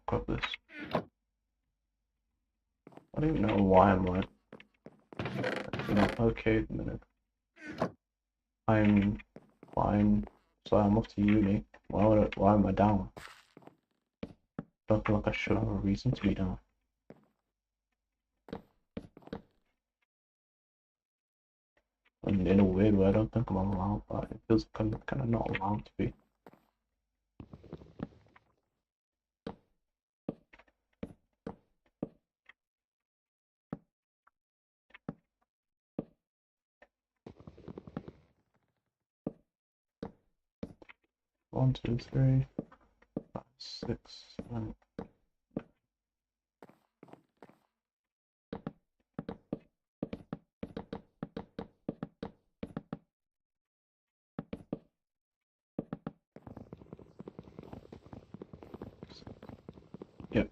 Grab this. I don't even know why I'm like not okay at the minute. I'm fine, so I'm off to uni. Why am I down? Don't feel like I should have a reason to be down. And in a weird way, I don't think I'm allowed, but it feels kind of not allowed to be. One, two, three, 5, 6, 7. Yep.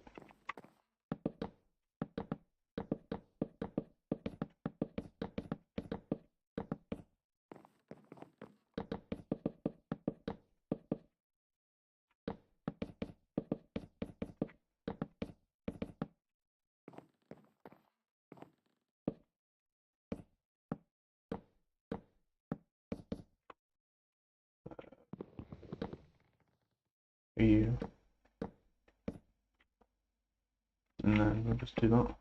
You. And then we'll just do that.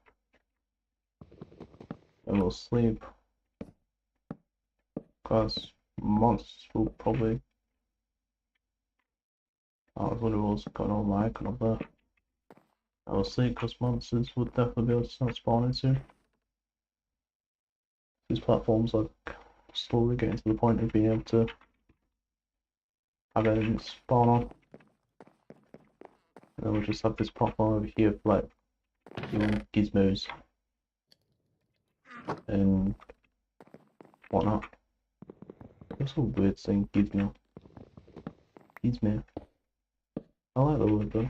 And we'll sleep. Because monsters will probably. I was wondering what's going on my icon up there. I will sleep because monsters would definitely be able to start spawning soon. These platforms are slowly getting to the point of being able to have anything spawn on. And then we'll just have this platform over here for like doing gizmos and whatnot. That's a weird saying, gizmo. Gizmo. I like the word though.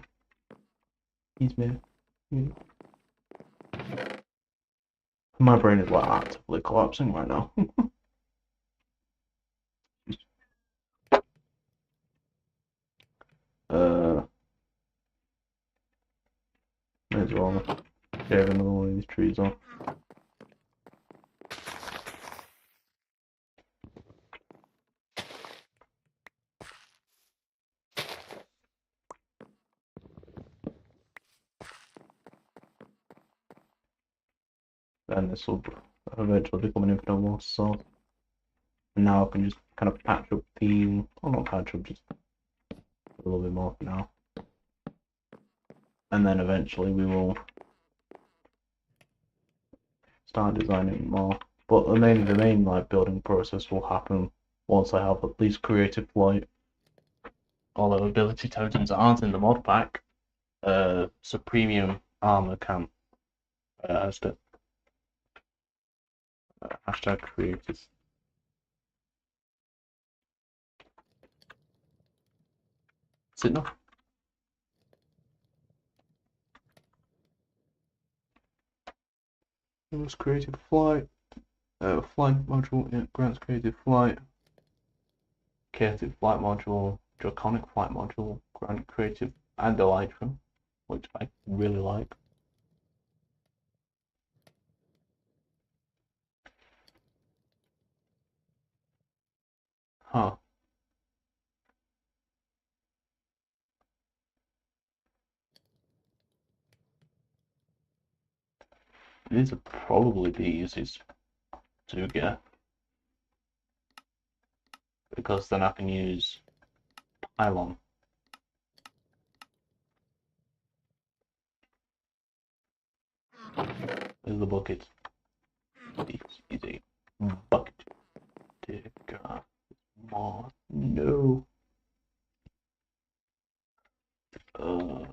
Gizmo. Yeah. My brain is like actively collapsing right now. May as well shave another one of these trees off. And this will eventually become an infinite water source. And now I can just kind of patch up the, well not patch up, just a little bit more for now. And then eventually we will start designing more. But the main like building process will happen once I have at least creative flight. Although ability tokens aren't in the mod pack, so premium armor can as the hashtag creators. Is it not? It was creative flight. Flight module, yeah, grants creative flight. Creative flight module, draconic flight module, grant creative and elytrum. which I really like. Huh. These are probably the easiest to get, because then I can use Pylon. There's the bucket. It's a bucket. Digger. More. No. Uh.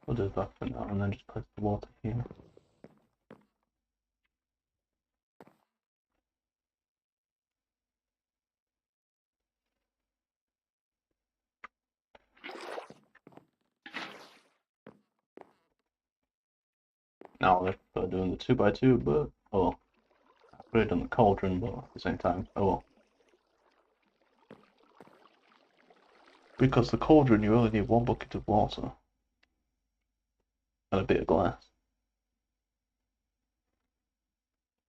We'll do that for now, and then just place the water here. Now I prefer doing the 2x2, but oh well. I put it on the cauldron, but at the same time, oh well. Because the cauldron, you only need 1 bucket of water and a bit of glass.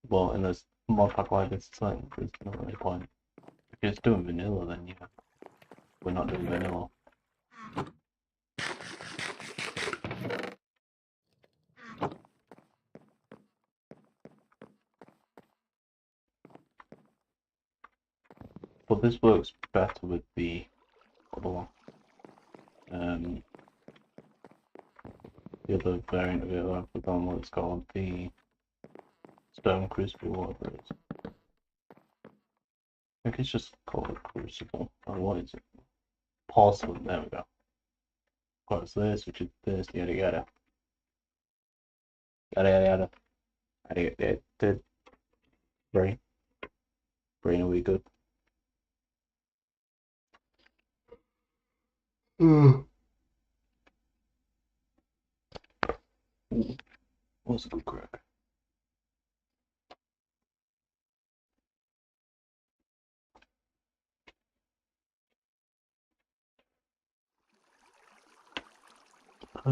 Well, in this mod pack like this, it's like, there's not really point. If you're just doing vanilla, then yeah, we're not doing vanilla. But this works better with the other one. The other variant of it, I've forgotten what it's called, the Stone Crucible, whatever it is. I think it's just called a Crucible. Or what is it? Porcelain, there we go. What's this, which is this, yada yada. Yada yada yada. Yada yada yada. Brain. Brain, are we good? What's a good crack? I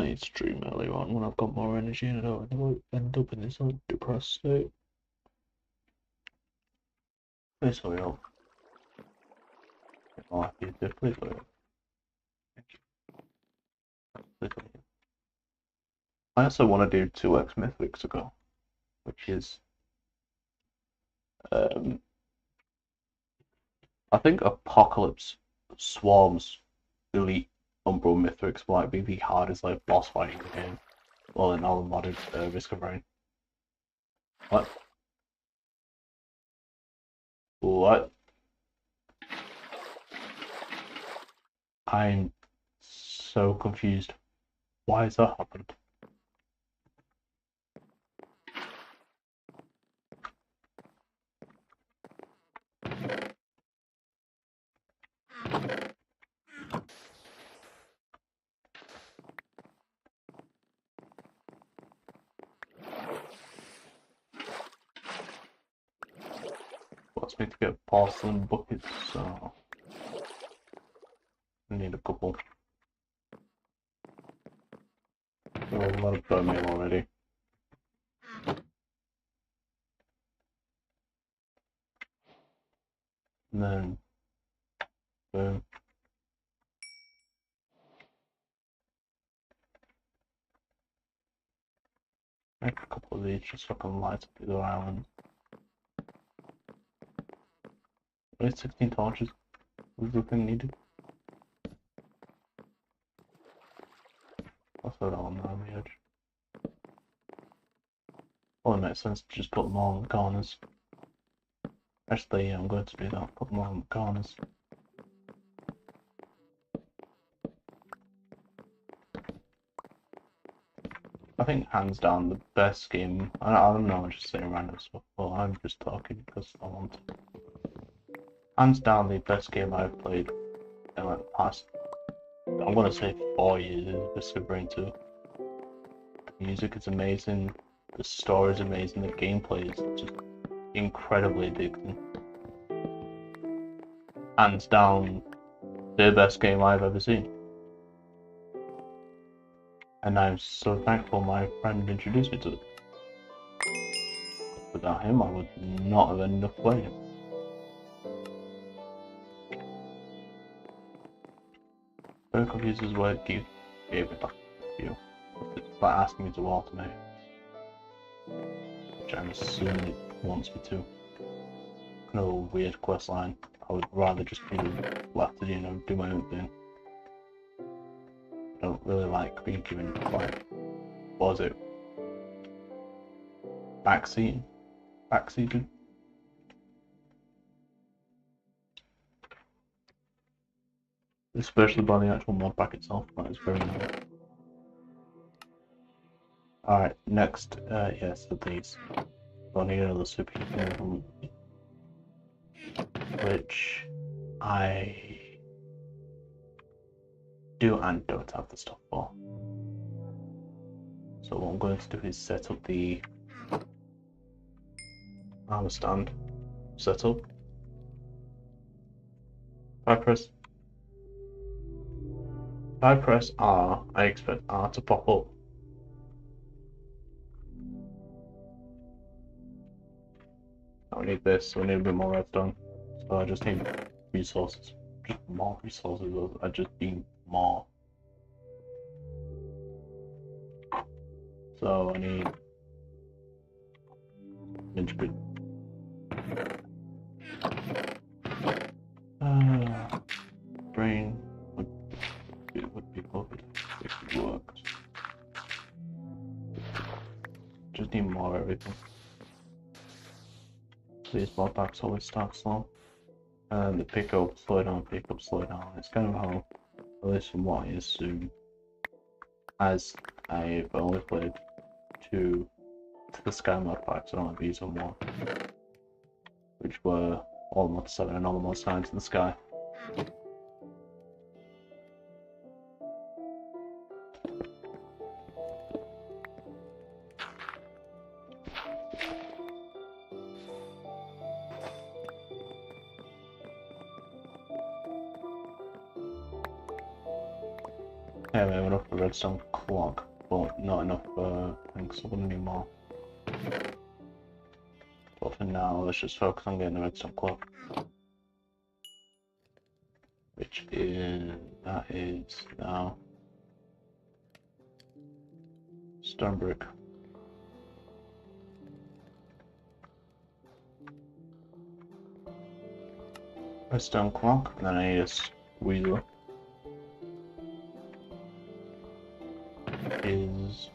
need to stream earlier on when I've got more energy and I don't end up in this depressed state. Please hurry up. Oh, you did, please hurry up. Thank you. Please hurry up. I also want to do 2x Mythics ago, which is I think Apocalypse Swarms Elite Umbral Mythics might be the hardest like boss fight in the game. Well, in all the modded Risk of Rain. What? What? I'm so confused. Why has that happened? Wants me to get porcelain buckets, so I need a couple. Oh, a lot of bone meal already. And then boom. Make a couple of these just so I can light up the other island. Only 16 torches was the thing needed. I'll throw that on there on the edge. Well, it makes sense to just put them all in the corners. Actually, yeah, I'm going to do that, put them all in the corners. I think hands down the best game, I don't know, I'm just saying random stuff, but I'm just talking because I want to. Hands down the best game I've played in like the past I want to say 4 years Viscera Brain 2. The music is amazing, the story is amazing, the gameplay is just incredibly addicting. Hands down, the best game I've ever seen. And I'm so thankful my friend introduced me to it. Without him, I would not have ended up playing it. Very confused as why it gave it back to you. It's like asking me to automate. Which I'm assuming it wants me to. Kind of a weird quest line. I would rather just be left to, do my own thing. I don't really like being given quite, what was it? Backseated? Especially by the actual mod pack itself, that is very nice. Alright, next, yes, so these. I need another super thing, which I do and don't have the stuff for. So what I'm going to do is set up the armor stand setup. If I press R, I expect R to pop up. I need this, so I need a bit more redstone. So I just need resources. Just more resources, I just need more. So I need intricate. Brain would be good if it worked. Just need more of everything. These mod packs always start slow. And the pickup, slow down. It's kind of how, at least from what I assume, as I've only played two to the Sky mod packs, I don't have these on one, which were all mod 7 and all mod 9 to the Sky. Yeah, we have enough for redstone clock, but not enough for things, so we're gonna need more. But for now, let's just focus on getting the redstone clock. Which is, that is now stone brick. Redstone clock, and then I need a squeezer. Is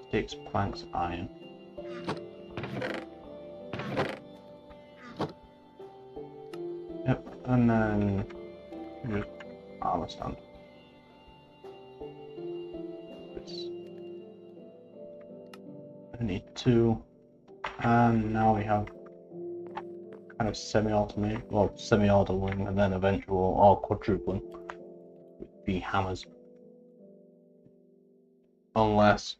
sticks, planks, iron. Yep, and then just armor stand. I need 2, and now we have kind of semi-automate, well, semi-autoing, and then eventual or quadrupling with the hammers. Unless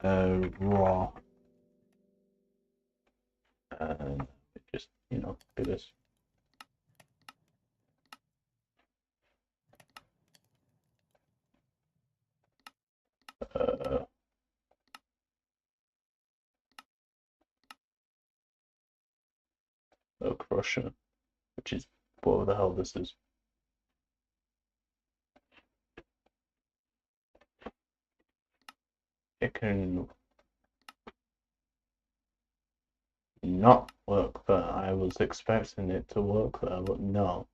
raw and just, do this. A crusher, which is whatever the hell this is. It can not work there. I was expecting it to work there, but no.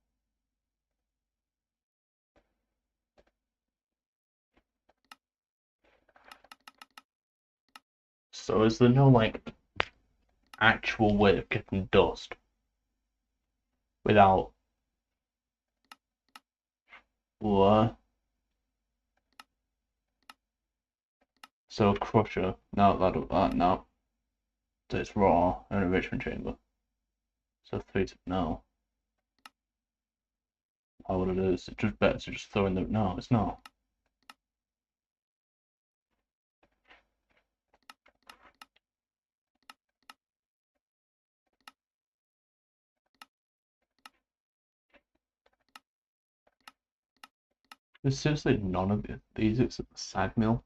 So is there no, actual way of getting dust without what? So a crusher, no, no. So it's raw and enrichment chamber. So 3 to no. Oh, what it is. It's just better to just throw in the. No, it's not. There's seriously none of these except the sag mill.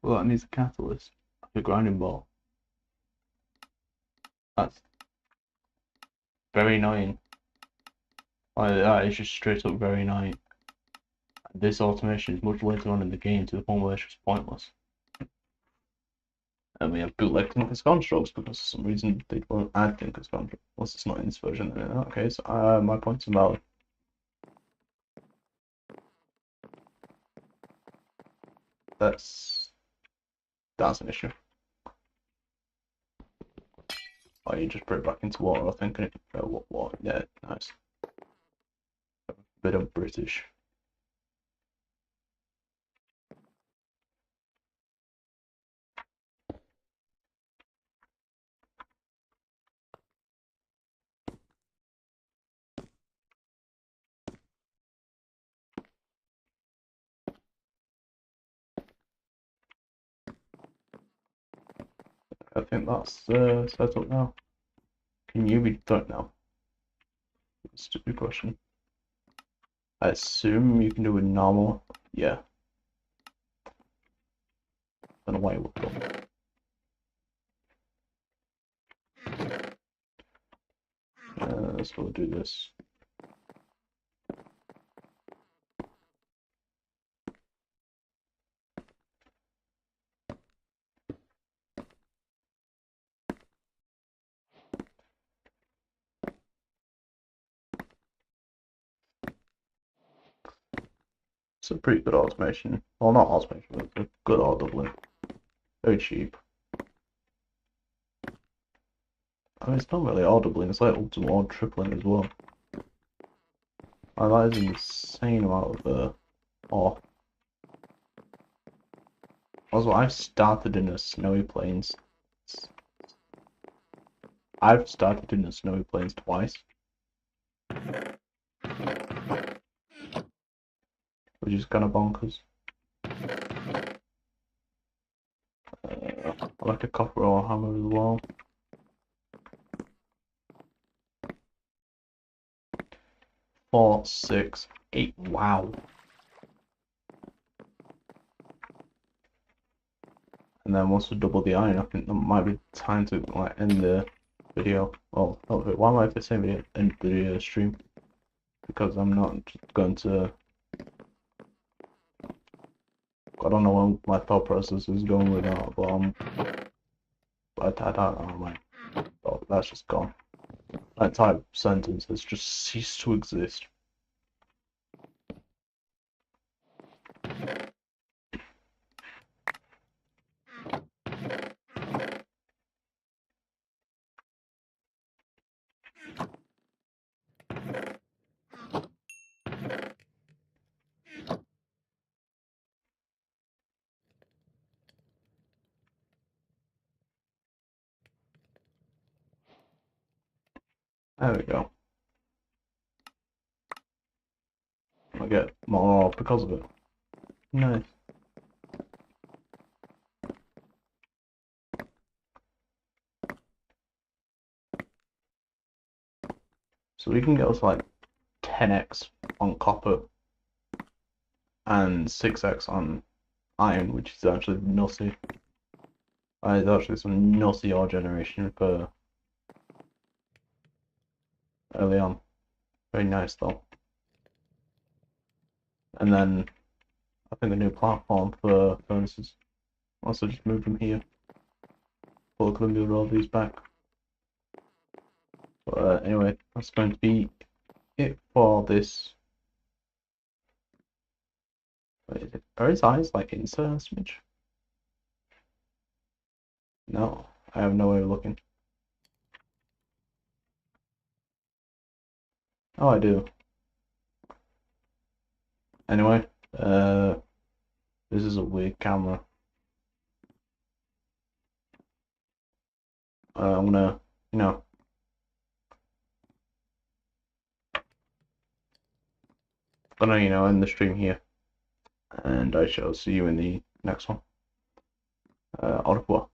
Well, that needs a catalyst. The grinding ball. That's very annoying. That is just straight up very annoying. This automation is much later on in the game to the point where it's just pointless. And we have bootleg Tinker's constructs because for some reason they won't add Tinker's construct unless it's not in this version. Then in that case, my point's invalid. That's an issue. Oh, you just put it back into water, I think. What water? Yeah, nice. A bit of British. I think that's set up now. Can you be done now? Stupid question. I assume you can do it normal. Yeah. Don't know why it would go. So we'll do this. It's a pretty good automation. Well, not automation, but it's a good auto. Very cheap. I mean, it's not really audibly, it's like ultimate or tripling as well. That is an insane amount of ore. Also, I've started in a snowy plains. I've started in the snowy plains twice. Which is kind of bonkers. I like a copper ore hammer as well. 4, 6, 8. Wow. And then once we double the iron, I think that might be time to like end the video. Oh, why am I saying video? End the stream? Because I'm not going to. I don't know where my thought process is going with that, but I don't know, man. Oh, that's just gone. That type sentence has just ceased to exist. There we go. I get more because of it. Nice. So we can get us like 10x on copper and 6x on iron, which is actually nutty. It's actually some nutty ore generation for early on. Very nice though. And then I think a new platform for furnaces. Also just move them here. Pull Columbia roll these back. But anyway, that's going to be it for this. Wait, are his eyes like inside this image? No, I have no way of looking. Oh, I do. Anyway, this is a weird camera. I'm gonna, you know, gonna, end the stream here, and I shall see you in the next one. Au revoir.